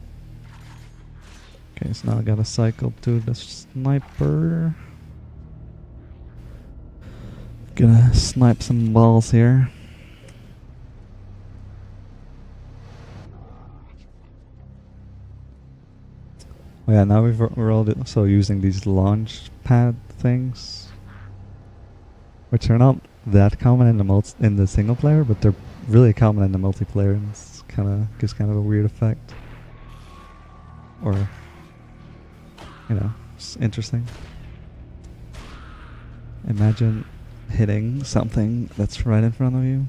Okay, so now I gotta cycle to the sniper. Gonna snipe some balls here. Oh yeah, now we're also using these launch pad things, which are not that common in the single player, but they're really common in the multiplayer, and it's gives kind of a weird effect. Or, you know, it's interesting. Imagine hitting something that's right in front of you.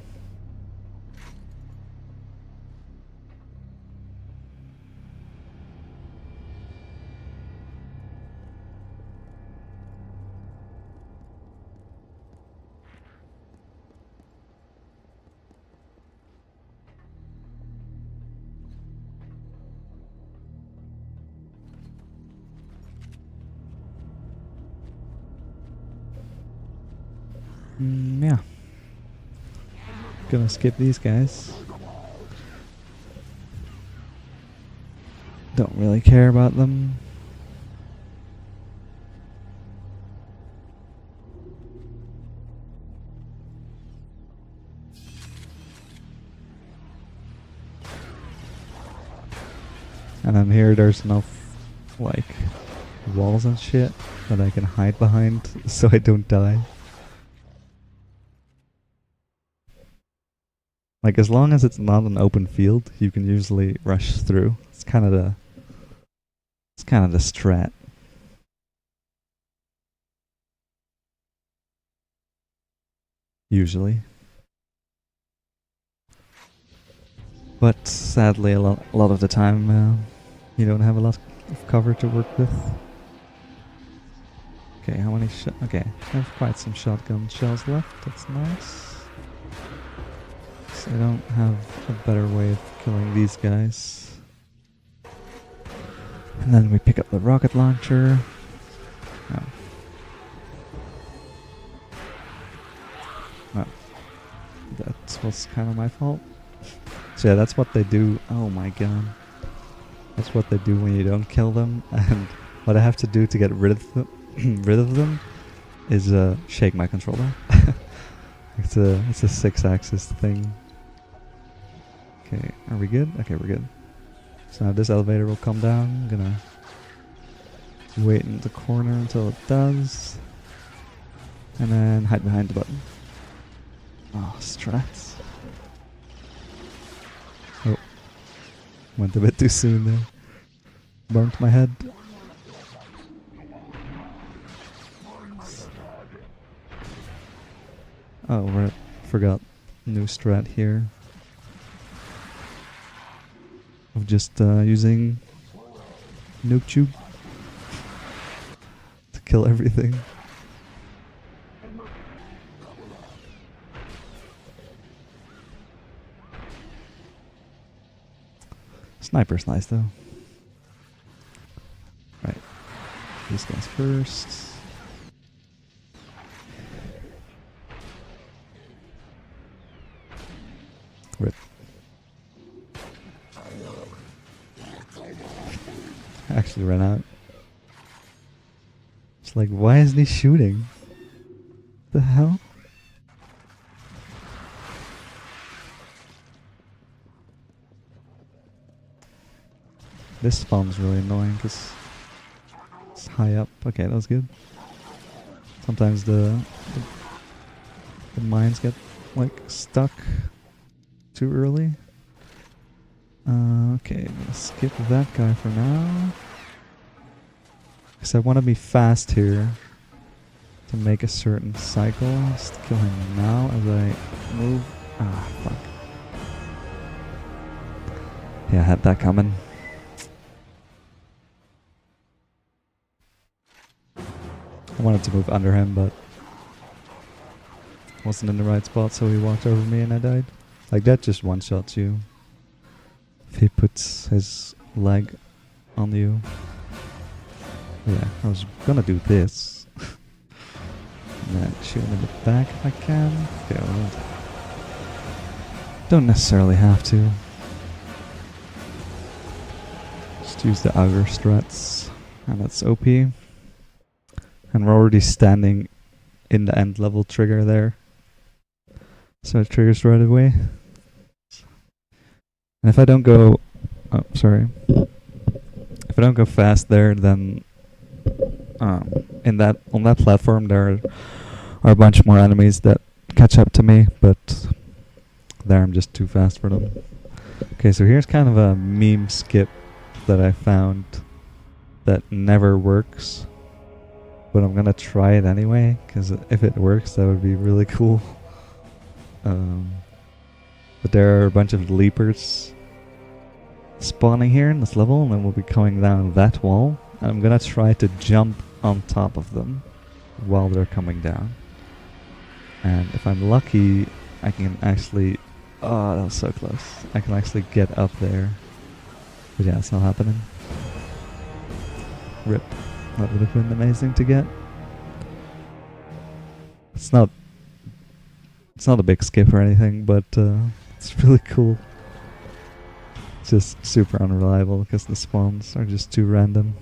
Yeah. Gonna skip these guys. Don't really care about them. And then here there's enough, like, walls and shit that I can hide behind so I don't die. Like, as long as it's not an open field, you can usually rush through. It's kind of the strat. Usually. But sadly, a lot of the time, you don't have a lot of cover to work with. Okay, how many okay, I have quite some shotgun shells left. That's nice. I don't have a better way of killing these guys. And then we pick up the rocket launcher. Oh. Oh. That was kind of my fault. So yeah, that's what they do. Oh my god. That's what they do when you don't kill them. And what I have to do to get rid of them, is shake my controller. It's a 6-axis thing. Okay, are we good? Okay, we're good. So now this elevator will come down. I'm gonna wait in the corner until it does. And then hide behind the button. Oh, strats. Oh. Went a bit too soon there. Burnt my head. Oh, right. Forgot new strat here. Of just using nuke tube to kill everything. Sniper's nice though. Right, these guys first. Rip. I actually ran out. It's like, why isn't he shooting? The hell? This spawn's really annoying because it's high up. Okay, that was good. Sometimes the mines get like stuck too early. Okay, I'm gonna skip that guy for now. Because I want to be fast here to make a certain cycle. Just kill him now as I move. Ah, fuck. Yeah, I had that coming. I wanted to move under him, but wasn't in the right spot, so he walked over me and I died. Like, that just one-shots you. If he puts his leg on you. Yeah, I was gonna do this. And then shoot him in the back if I can. Okay, well, don't necessarily have to. Just use the outer struts. And that's OP. And we're already standing in the end level trigger there. So it triggers right away. And if I don't go... Oh, sorry. If I don't go fast there, then... on that platform there are a bunch more enemies that catch up to me, but there I'm just too fast for them. Okay, so here's kind of a meme skip that I found that never works, but I'm gonna try it anyway, because if it works that would be really cool. But there are a bunch of leapers spawning here in this level, and then we'll be coming down that wall, and I'm gonna try to jump on top of them while they're coming down. And if I'm lucky, I can actually... Oh, that was so close. I can actually get up there. But yeah, it's not happening. RIP. That would have been amazing to get. It's not a big skip or anything, but it's really cool. It's just super unreliable because the spawns are just too random.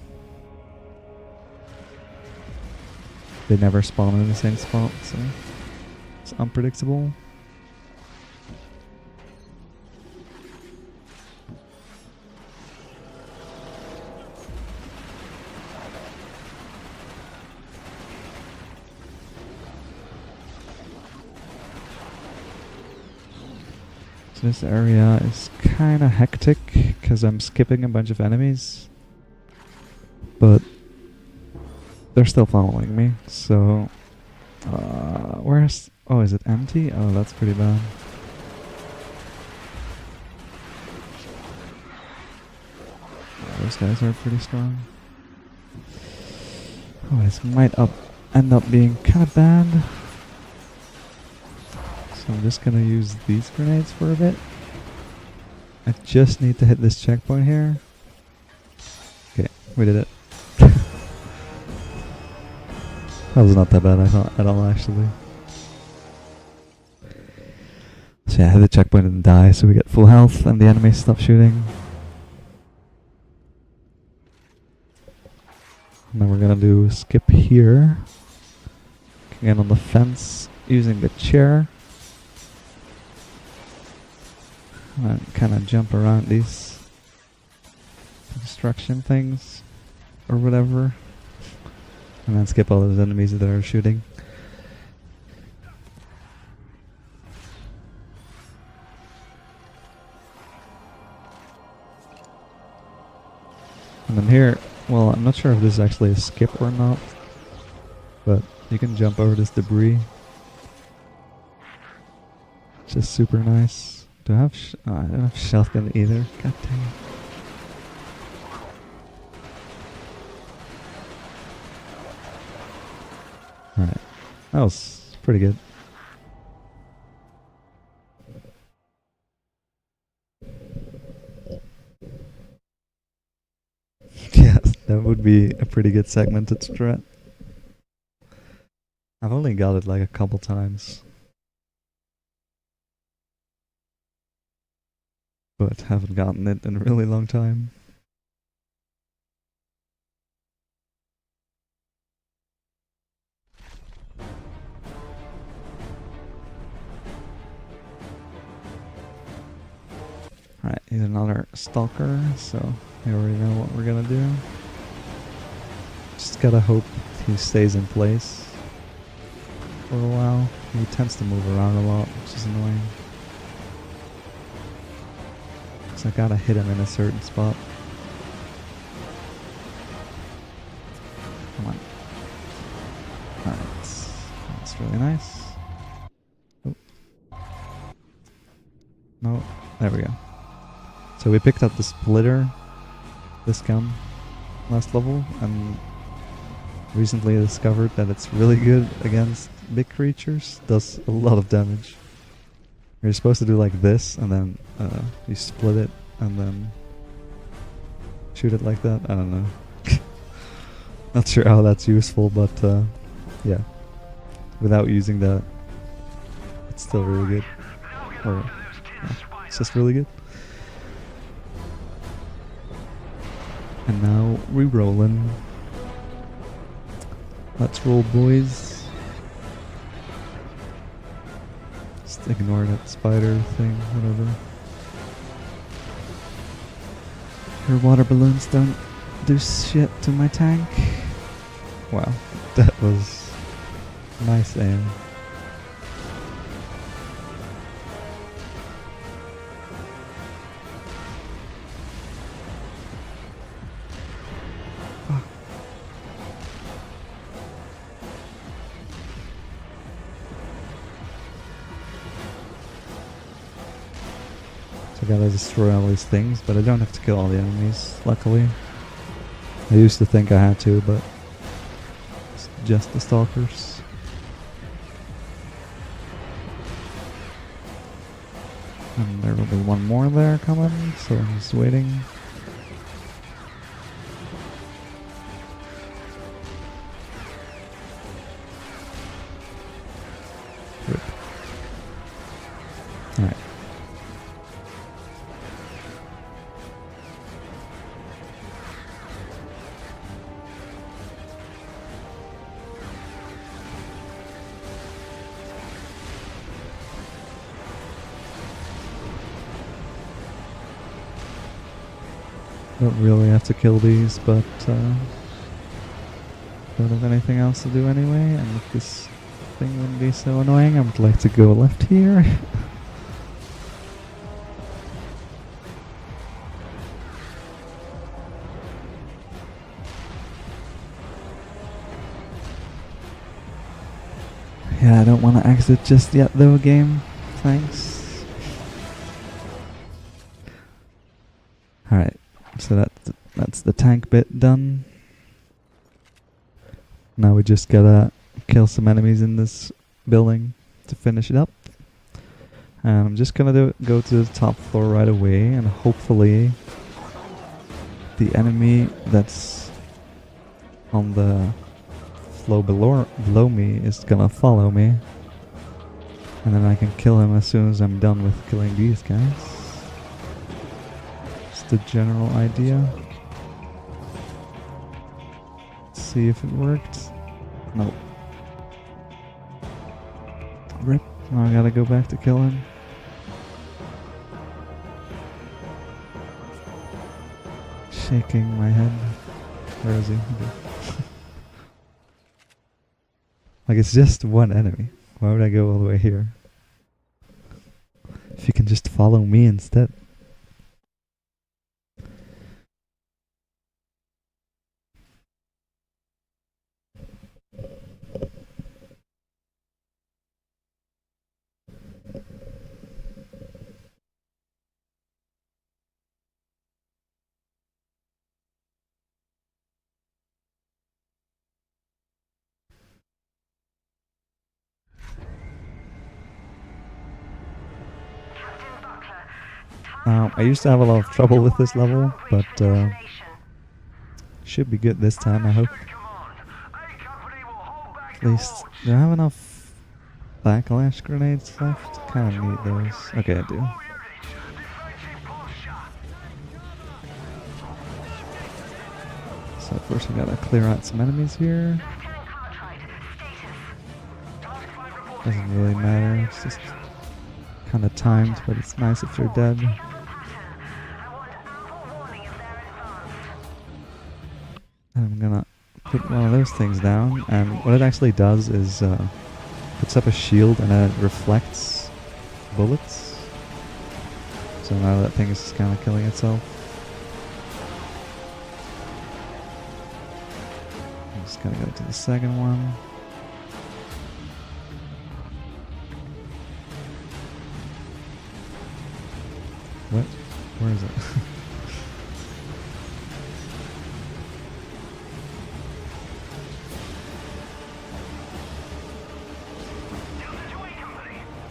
They never spawn in the same spot, so it's unpredictable. So this area is kinda hectic because I'm skipping a bunch of enemies, but they're still following me, so... where's... Oh, is it empty? Oh, that's pretty bad. Yeah, those guys are pretty strong. Oh, this might end up being kinda bad. So I'm just gonna use these grenades for a bit. I just need to hit this checkpoint here. Okay, we did it. That was not that bad, I thought, at all, actually. So yeah, hit the checkpoint and die, so we get full health, and the enemies stop shooting. And then we're gonna do skip here. Again on the fence, using the chair. And kind of jump around these construction things, or whatever. And then skip all those enemies that are shooting. And then here, well, I'm not sure if this is actually a skip or not, but you can jump over this debris. It's just super nice. Do I have I don't have shotgun either. God dang it. Alright. That was pretty good. Yeah, that would be a pretty good segmented strat. I've only got it like a couple times, but haven't gotten it in a really long time. Alright, he's another stalker, so we already know what we're gonna do. Just gotta hope he stays in place for a while. He tends to move around a lot, which is annoying. So I gotta hit him in a certain spot. Come on. Alright, that's really nice. Oh. No, there we go. So we picked up the splitter, this gun, last level, and recently discovered that it's really good against big creatures. Does a lot of damage. You're supposed to do like this, and then you split it, and then shoot it like that. I don't know. Not sure how that's useful, but yeah. Without using that, it's still really good. Or yeah, it's just really good. And now re-rolling. Let's roll, boys. Just ignore that spider thing, whatever. Her water balloons don't do shit to my tank. Wow, that was nice aim. So I gotta destroy all these things, but I don't have to kill all the enemies, luckily. I used to think I had to, but it's just the stalkers. And there will be one more there coming, so I'm just waiting. Rip. Alright. Don't really have to kill these, but don't have anything else to do anyway, and if this thing wouldn't be so annoying, I would like to go left here. Yeah, I don't want to exit just yet though, game. Thanks. Alright, so that's the tank bit done. Now we just gotta kill some enemies in this building to finish it up. And I'm just gonna go to the top floor right away, and hopefully the enemy that's on the floor below me is gonna follow me. And then I can kill him as soon as I'm done with killing these guys. Just the general idea. Let's see if it worked. Nope. Rip. Now I gotta go back to kill him. Shaking my head. Where is he? Okay. Like, it's just one enemy. Why would I go all the way here? If you can just follow me instead. I used to have a lot of trouble with this level, but should be good this time, I hope. At least, do I have enough backlash grenades left? Kinda need those. Okay, I do. So first we gotta clear out some enemies here. Doesn't really matter, it's just kinda timed, but it's nice if you're dead. I'm gonna put one of those things down, and what it actually does is puts up a shield and it reflects bullets. So now that thing is just kind of killing itself. I'm just gonna go to the second one. What? Where is it?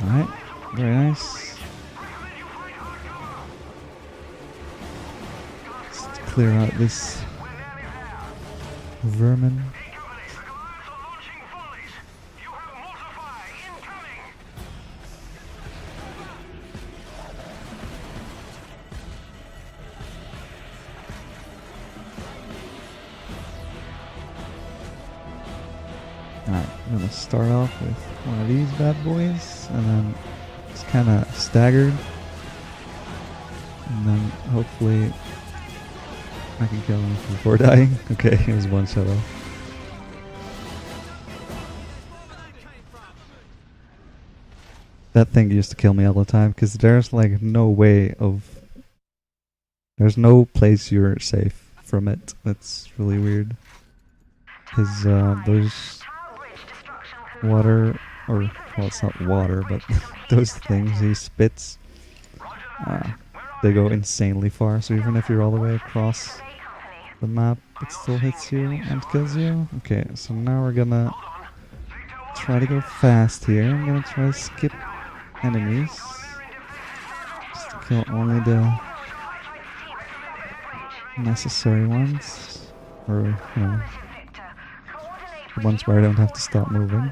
Alright, very nice. Let's clear out this vermin. A company, the Goliaths are launching volleys. You have mortar fire incoming. Alright, I'm gonna start off with one of these bad boys, and then just kinda staggered. And then hopefully I can kill him before dying. Okay, he was one shot off. That thing used to kill me all the time, because there's like no way of... There's no place you're safe from it. That's really weird. His, those water, or, well, it's not water, but those things he spits, they go insanely far, so even if you're all the way across the map, it still hits you and kills you. Okay, so now we're gonna try to go fast here. I'm gonna try to skip enemies, just to kill only the necessary ones, or, you know, the ones where I don't have to stop moving.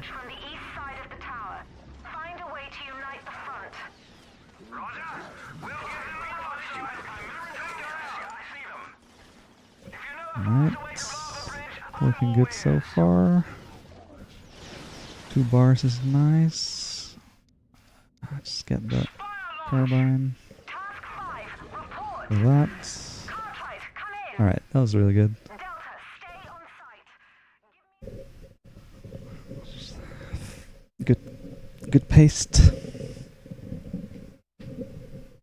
Alright, looking good so far. 2 bars is nice. Just get that carbine. For that. Alright, that was really good. Good paste.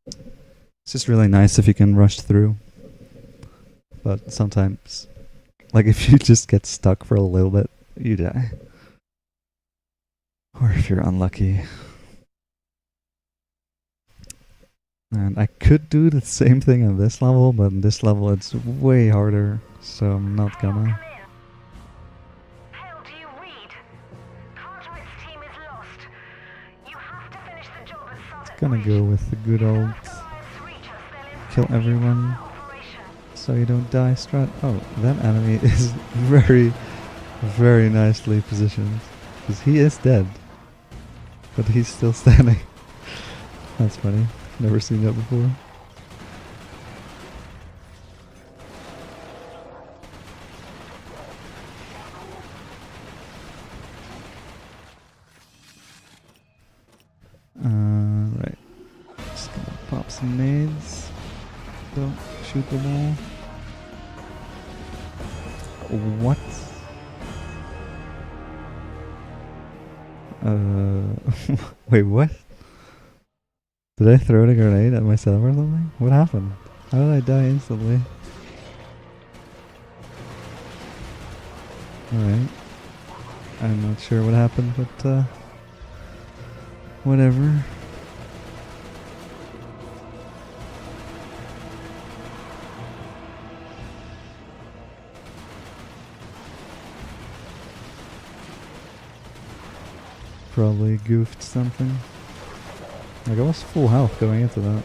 It's just really nice if you can rush through. But sometimes, like if you just get stuck for a little bit, you die. Or if you're unlucky. And I could do the same thing on this level, but in this level it's way harder, so I'm not gonna. It's gonna go with the good old kill everyone so you don't die strat. Oh, that enemy is very, very nicely positioned. Because he is dead. But he's still standing. That's funny. Never seen that before. Right. Just gonna pop some nades. Don't shoot the wall. What? Wait, what? Did I throw a grenade at myself or something? What happened? How did I die instantly? Alright. I'm not sure what happened, but whatever. Probably goofed something. Like I was full health going into that.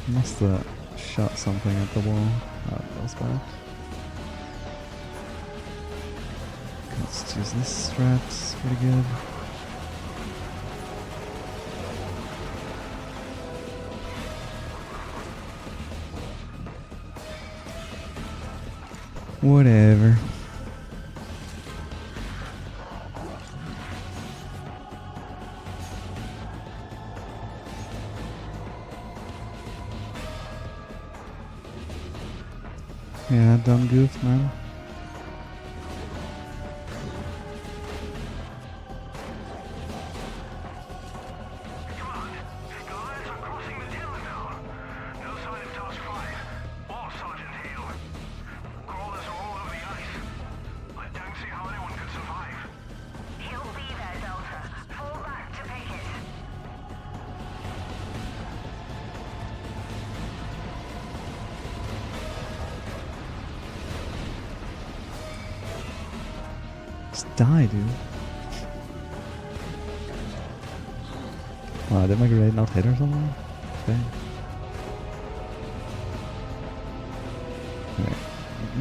Must have shot something at the wall. Oh, that was bad. Let's choose this strat. It's pretty good. Whatever. Yeah, dumb goof, man. Just die, dude. Wow, did my grenade not hit or something? Okay.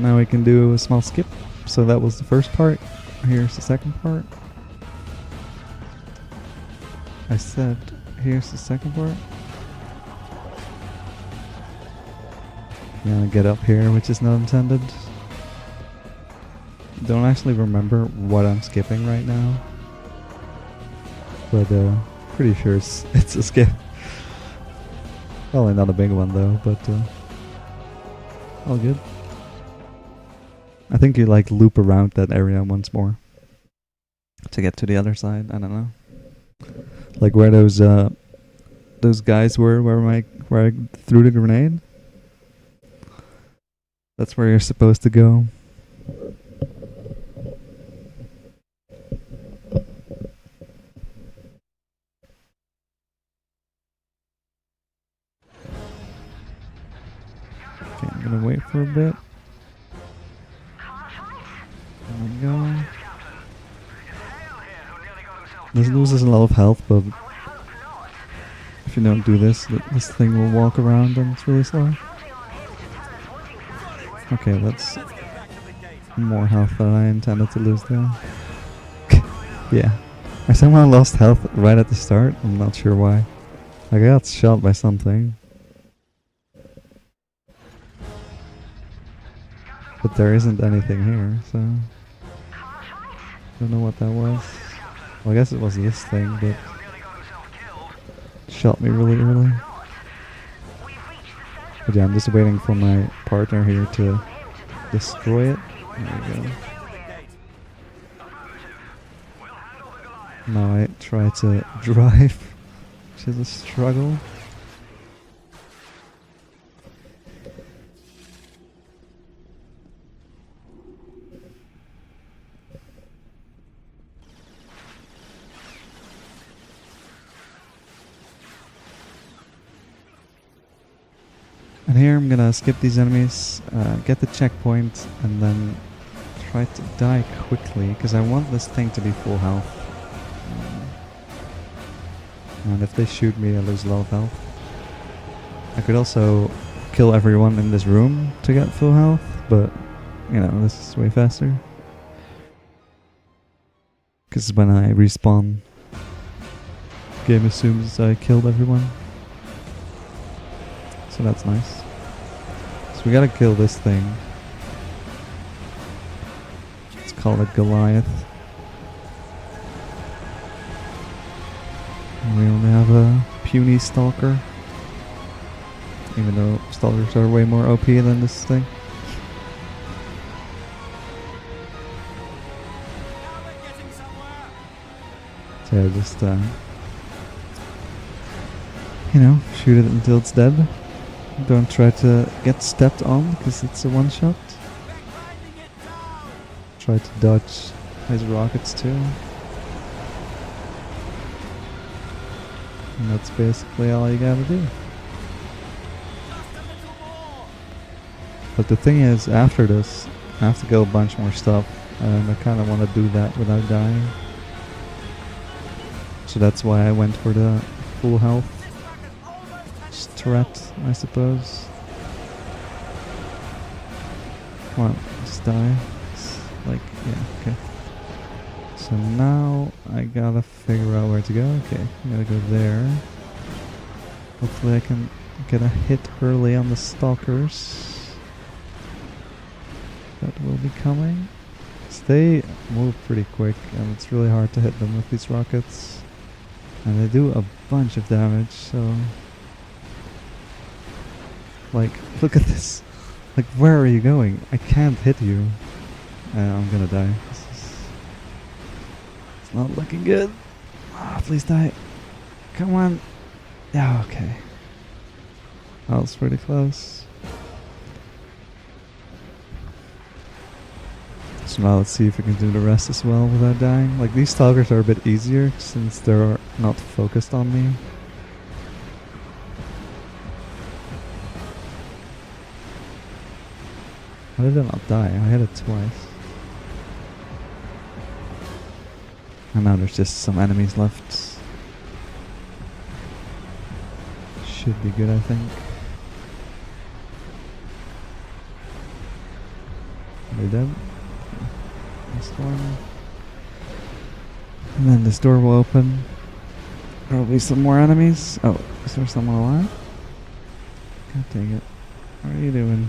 Now we can do a small skip. So that was the first part. Here's the second part. I said, here's the second part. Gonna get up here, which is not intended. Don't actually remember what I'm skipping right now, but pretty sure it's a skip. Probably not a big one though, but all good. I think you like loop around that area once more to get to the other side. I don't know, like where those guys were, where I threw the grenade. That's where you're supposed to go. Okay, I'm gonna wait for a bit. There we go. This loses a lot of health, but if you don't do this, this thing will walk around and it's really slow. Okay, that's more health than I intended to lose there. Yeah. I somehow lost health right at the start. I'm not sure why. I got shot by something. But there isn't anything here, so... don't know what that was. Well, I guess it was this thing, but... shot me really early. But yeah, I'm just waiting for my partner here to destroy it. There we go. Now I try to drive, which is a struggle. And here I'm gonna skip these enemies, get the checkpoint, and then try to die quickly, because I want this thing to be full health. And if they shoot me, I lose a lot of health. I could also kill everyone in this room to get full health, but, you know, this is way faster. Because when I respawn, the game assumes I killed everyone. So that's nice. So we gotta kill this thing. Let's call it Goliath. And we only have a puny stalker. Even though stalkers are way more OP than this thing. So yeah, just you know, shoot it until it's dead. Don't try to get stepped on, because it's a one-shot. Try to dodge his rockets too. And that's basically all you gotta do. But the thing is, after this, I have to kill a bunch more stuff, and I kinda wanna do that without dying. So that's why I went for the full health threat, I suppose. Come on, just die. Like, yeah, okay. So now I gotta figure out where to go. Okay, I gotta go there. Hopefully I can get a hit early on the stalkers. That will be coming. 'Cause they move pretty quick, and it's really hard to hit them with these rockets. And they do a bunch of damage, so... like, look at this. Like, where are you going? I can't hit you. I'm gonna die. It's not looking good. Ah, please die. Come on. Yeah, okay. That was pretty close. So now let's see if we can do the rest as well without dying. Like, these stalkers are a bit easier since they're not focused on me. How did I not die? I hit it twice. And now there's just some enemies left. Should be good, I think. They dead? This one. And then this door will open. There'll be some more enemies. Oh, is there someone alive? God dang it. What are you doing?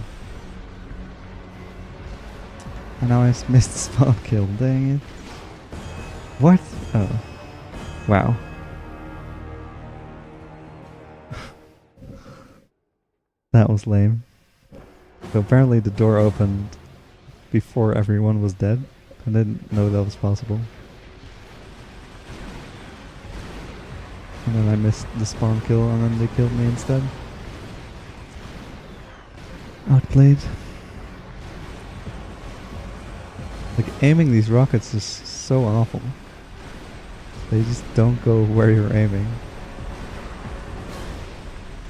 I know I missed the spawn kill, dang it. What? Oh. Wow. That was lame. So apparently the door opened before everyone was dead. I didn't know that was possible. And then I missed the spawn kill and then they killed me instead. Outplayed. Like aiming these rockets is so awful. They just don't go where you're aiming.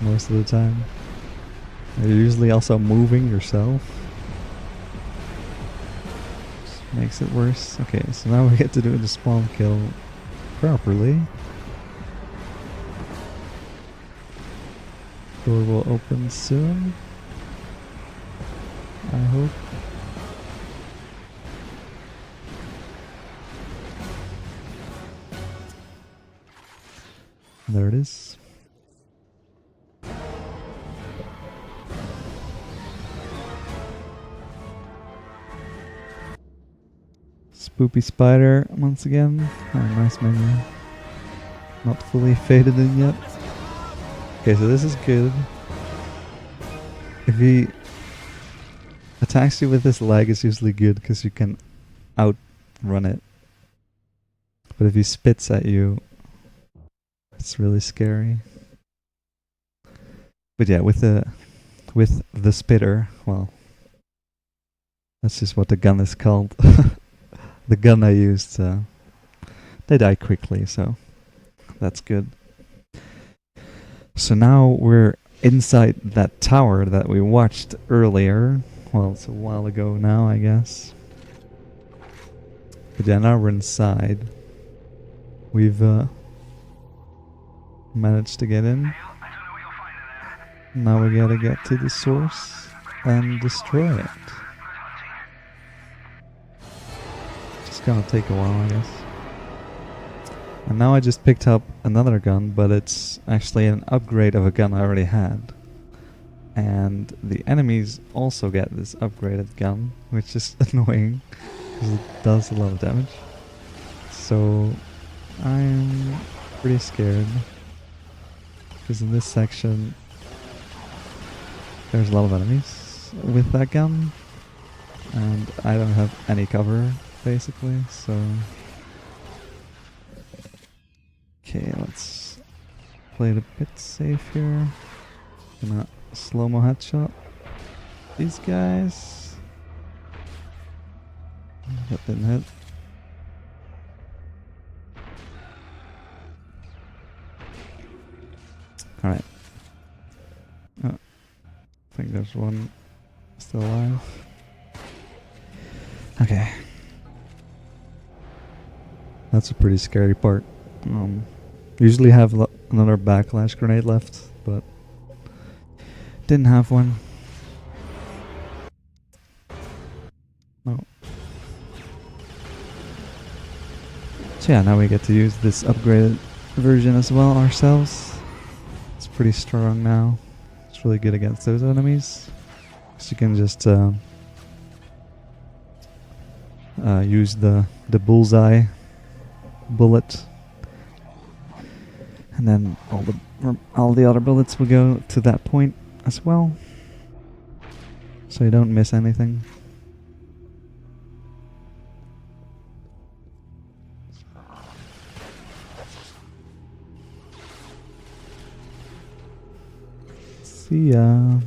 Most of the time. You're usually also moving yourself. Just makes it worse. Okay, so now we get to do the spawn kill properly. Door will open soon. I hope. There it is. Spoopy spider once again. Oh, nice menu. Not fully faded in yet. Okay, so this is good. If he attacks you with his leg, it's usually good because you can outrun it. But if he spits at you, it's really scary. But yeah, with the spitter, well, that's just what the gun is called. The gun I used, they die quickly, so that's good. So now we're inside that tower that we watched earlier. Well, it's a while ago now, I guess. But yeah, now we're inside. We've managed to get in. Now we gotta get to the source and destroy it. Just gonna take a while, I guess. And now I just picked up another gun, but it's actually an upgrade of a gun I already had. And the enemies also get this upgraded gun, which is annoying, because it does a lot of damage. So I'm pretty scared, because in this section there's a lot of enemies with that gun, and I don't have any cover, basically, so... Okay, let's play it a bit safe here. Gonna slow-mo headshot these guys. That didn't hit. Alright. Oh, I think there's one still alive. Okay. That's a pretty scary part. Usually have another backlash grenade left, but didn't have one. Oh. So yeah, now we get to use this upgraded version as well ourselves. It's pretty strong now. It's really good against those enemies. So you can just use the bullseye bullet. And then all the other bullets will go to that point as well, so you don't miss anything. See ya.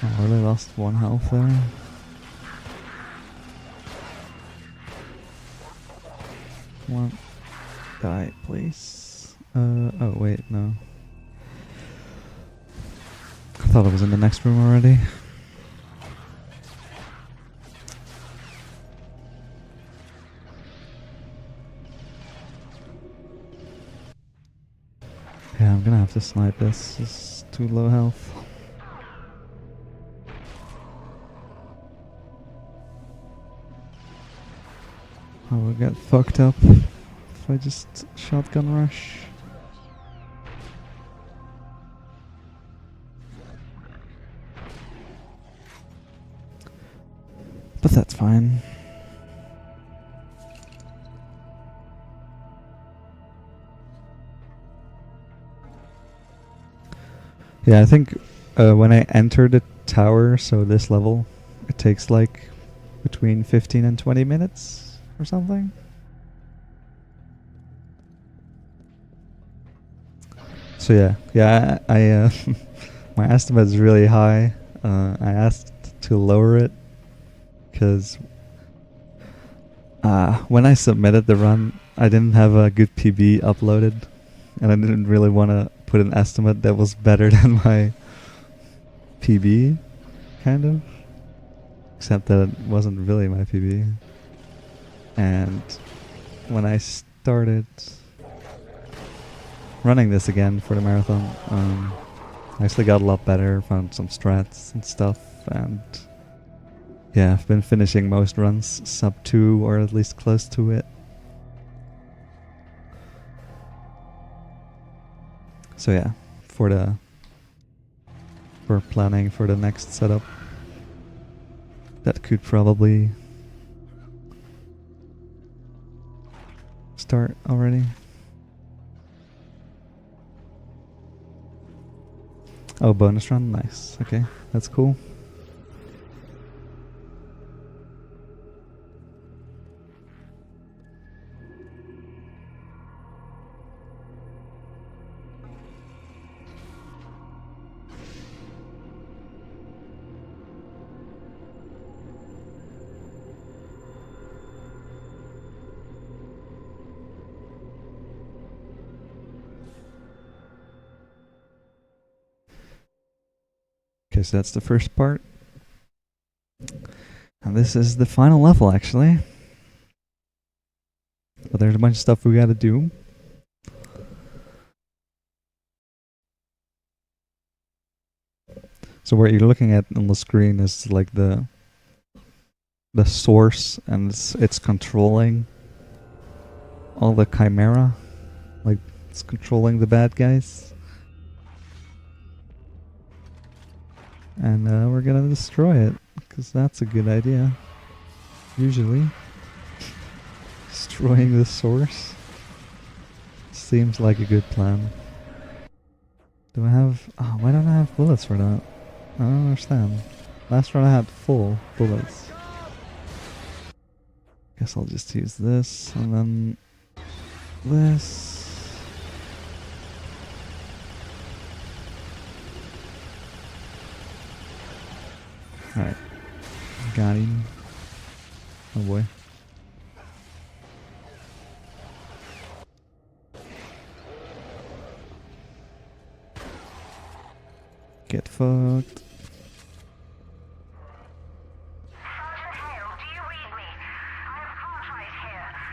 I really lost one health there. Come on. Die, please. Oh wait, no. thought it was in the next room already. Yeah, I'm gonna have to snipe this. It's too low health. I will get fucked up if I just shotgun rush. But that's fine. Yeah, I think when I enter the tower, so this level, it takes like between 15 and 20 minutes or something. So yeah, I my estimate is really high. I asked to lower it because when I submitted the run, I didn't have a good PB uploaded, and I didn't really want to put an estimate that was better than my PB, kind of. Except that it wasn't really my PB. And when I started running this again for the marathon, I actually got a lot better, found some strats and stuff, and yeah, I've been finishing most runs sub 2 or at least close to it. So yeah, for planning for the next setup, that could probably start already. Oh, bonus run, nice. Okay, that's cool. Okay, so that's the first part. And this is the final level, actually. But there's a bunch of stuff we gotta do. So what you're looking at on the screen is like the source, and it's controlling all the chimera. Like, it's controlling the bad guys. And we're gonna destroy it, because that's a good idea. Usually. Destroying the source seems like a good plan. Do I have... Oh, why don't I have bullets for that? I don't understand. Last run I had full bullets. Guess I'll just use this, and then... this... Alright. Got him. Oh boy. Get fucked.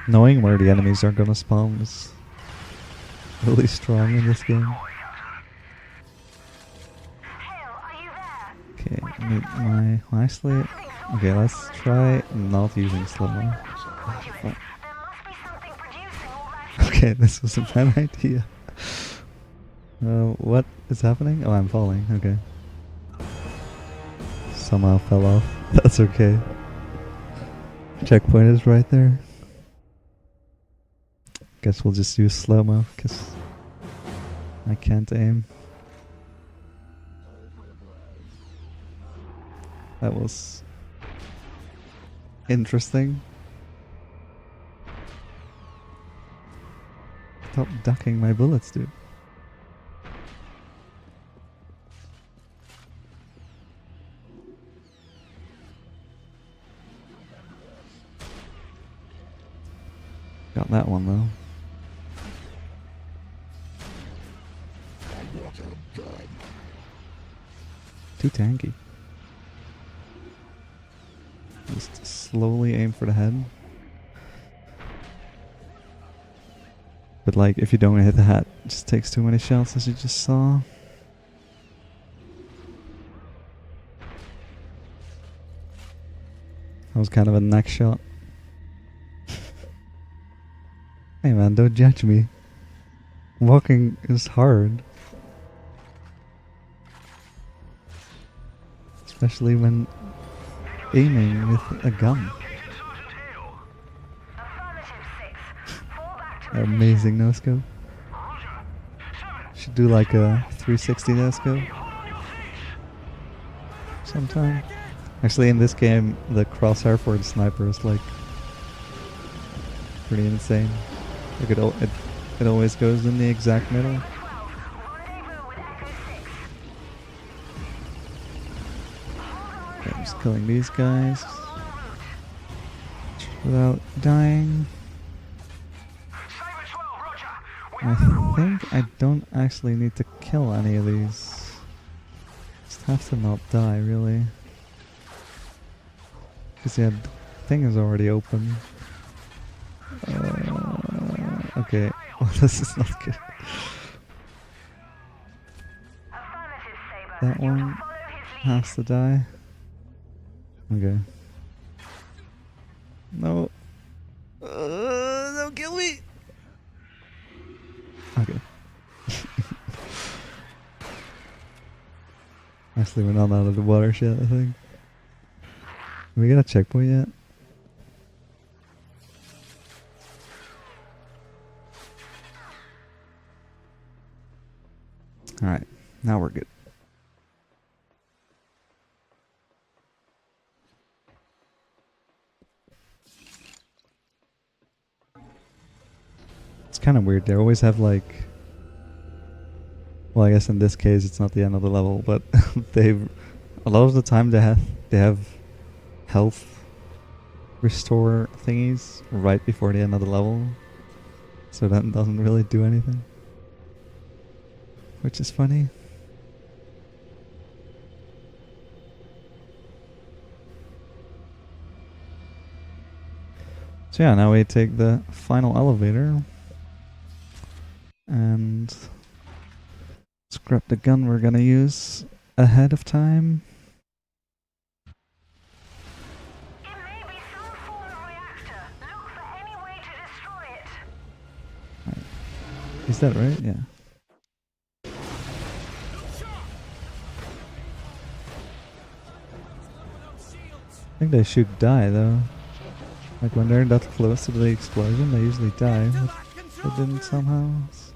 Knowing where the enemies are gonna spawn is really strong in this game. Okay, need my flashlight. Okay, let's try not using slow-mo. Okay, this was a bad idea. What is happening? Oh, I'm falling. Okay. Somehow fell off. That's okay. Checkpoint is right there. Guess we'll just use slow-mo, because I can't aim. That was interesting. Stop ducking my bullets, dude. Got that one though. Too tanky. Just slowly aim for the head. But like, if you don't hit the head, it just takes too many shots, as you just saw. That was kind of a neck shot. Hey man, don't judge me. Walking is hard. Especially when aiming with a gun. Amazing no scope. Should do like a 360 no scope sometime. Actually, in this game, the crosshair for the sniper is like pretty insane. Like it always goes in the exact middle. Okay, I'm just killing these guys without dying. I think I don't actually need to kill any of these. Just have to not die, really. Because yeah, the thing is already open. Okay, well, this is not good. That one has to die. Okay. No. Don't kill me! Okay. Actually, we're not out of the watershed, I think. Did we get a checkpoint yet? Alright, now we're good. It's kind of weird. They always have like... Well, I guess in this case it's not the end of the level, but they've... A lot of the time they have health restore thingies right before the end of the level. So that doesn't really do anything. Which is funny. So yeah, now we take the final elevator. And scrap the gun we're gonna use ahead of time. It may be some form of reactor. Look for any way to destroy it. Right. Is that right? Yeah. I think they should die though. Like when they're that close to the explosion, they usually die. But they didn't somehow. It's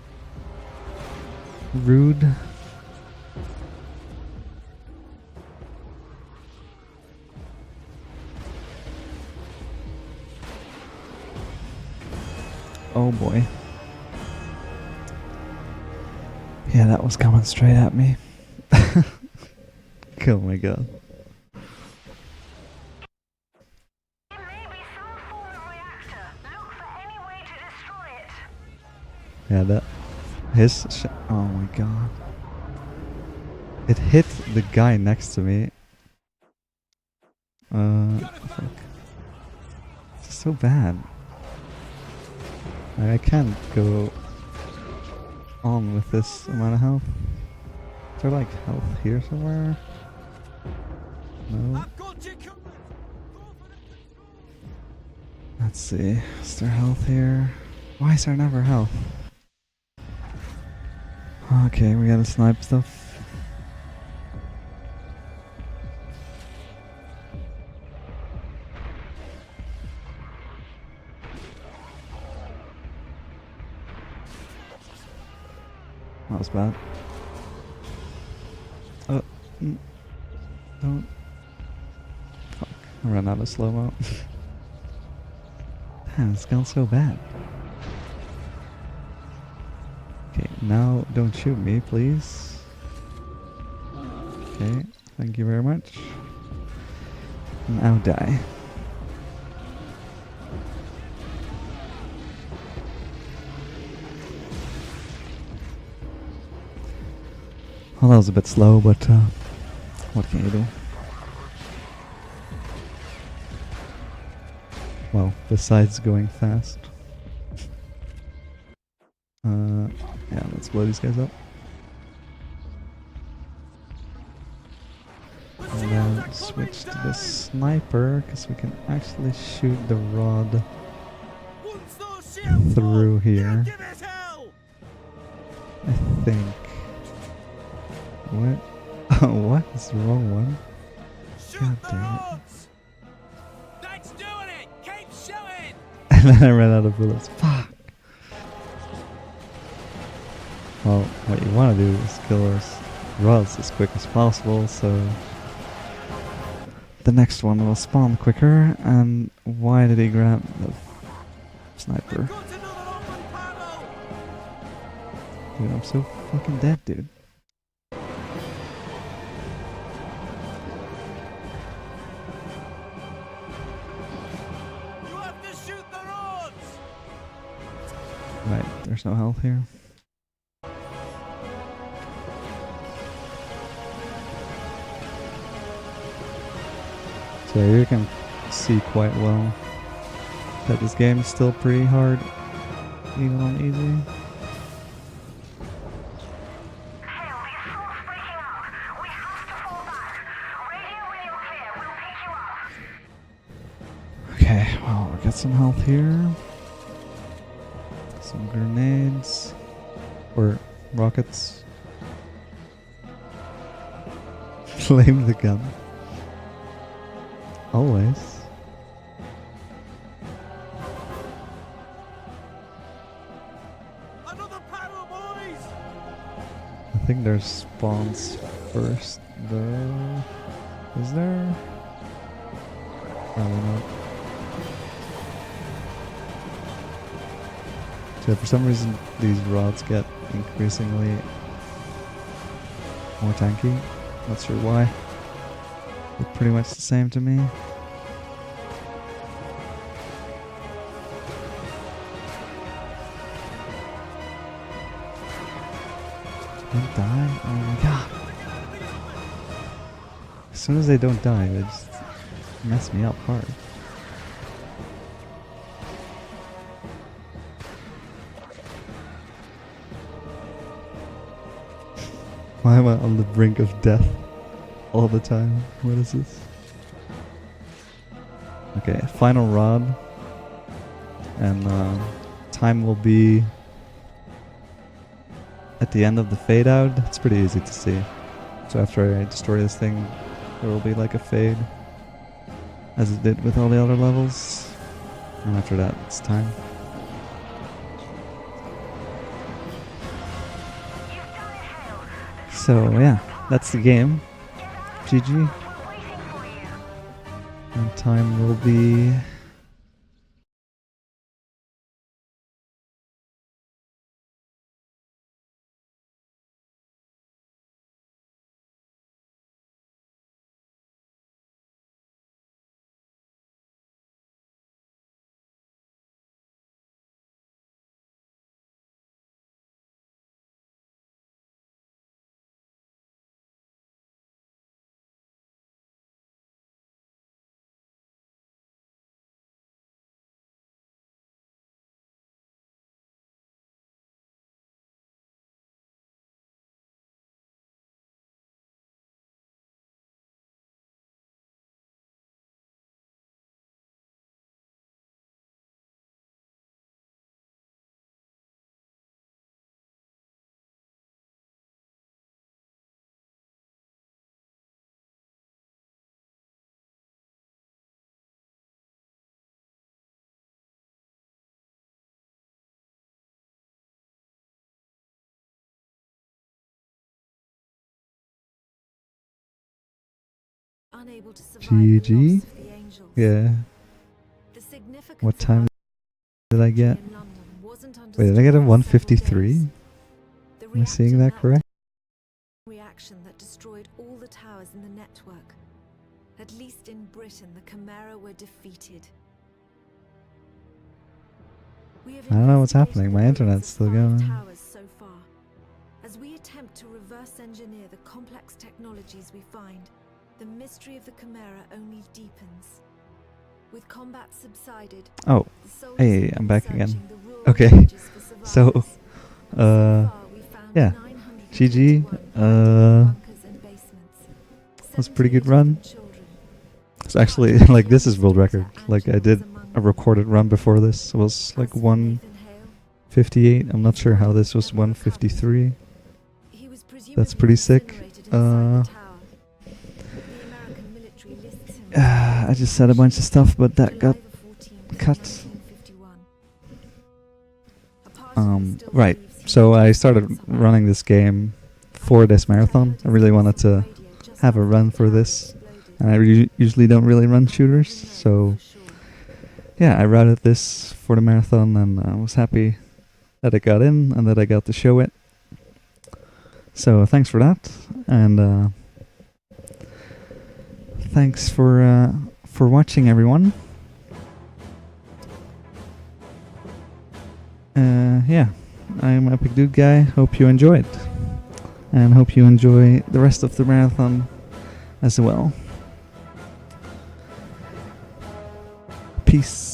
rude. Oh boy. Yeah, that was coming straight at me. Oh my god. It may be some form of reactor. Look for any way to destroy it. Yeah, that... oh my god. It hit the guy next to me. Fuck. It's so bad. I can't go on with this amount of health. Is there like health here somewhere? No. Let's see. Is there health here? Why is there never health? Okay, we gotta snipe stuff. That was bad. Don't. Fuck. I ran out of slow-mo. Damn, it's gone so bad. Okay, now don't shoot me, please. Okay, thank you very much. Now die. Well, that was a bit slow, but What can you do? Well, besides going fast. Yeah, let's blow these guys up. And then switch to the sniper, because we can actually shoot the rod through here. I think. What? Oh, what? It's the wrong one. God damn it. That's doing it! Keep shooting! And then I ran out of bullets. Fuck! Well, what you want to do is kill those rods as quick as possible, so the next one will spawn quicker. And why did he grab the sniper? Dude, I'm so fucking dead, dude. You have to shoot the rods! Right, there's no health here. So you can see quite well that this game is still pretty hard, even on easy. Hale, the assault's breaking up. We have to fall back. Radio when you're clear. We'll pick you up. Okay, well, we got some health here. Some grenades. Or rockets. Flame the gun. Always. Another paddle, boys! I think there's spawns first, though. Is there? Probably not. So for some reason, these rods get increasingly more tanky. Not sure why. Look pretty much the same to me. Don't die? Oh my god. As soon as they don't die, they just mess me up hard. Why am I on the brink of death all the time? What is this? Okay, final rod. And time will be at the end of the fade out. It's pretty easy to see. So after I destroy this thing, there will be like a fade, as it did with all the other levels. And after that, it's time. So yeah, that's the game. GG. And time will be Unable to survive GG. the loss of the Angels. yeah. The significance What of time our did I get? in London wasn't Wait, did I get a understood for several 153? days. The Am I seeing reactor that correct? reaction that destroyed all the towers in the network. At least in Britain, the Chimera were defeated. We have I don't know what's investigated happening. the My ruins internet's of still 5 going. towers so far. As we attempt to reverse engineer the complex technologies we find, the mystery of the Chimera only deepens. With combat subsided, Oh, the soldiers hey, have I'm been back again. searching the rural Okay, villages for so, survivors. So far, we found yeah, 921 GG, bunkers and basements. was a pretty good 78 of run. them children. It's actually, like, this is world record. Like, I did a recorded run before this. It was like As for 158. I'm not sure how this was 153. he was That's presumably pretty sick. incinerated inside the tower. The American military lists him I just said a bunch of stuff, but that got July the 14th, cut. 1951. A part of me still Right. believes he So was I killed started somehow. running this game for this marathon. I really wanted to have a run for this, and I usually don't really run shooters. So yeah, I routed this for the marathon, and I was happy that it got in and that I got to show it. So thanks for that, and thanks for watching, everyone. Yeah, I'm Epicdudeguy. Hope you enjoyed, and hope you enjoy the rest of the marathon as well. Peace.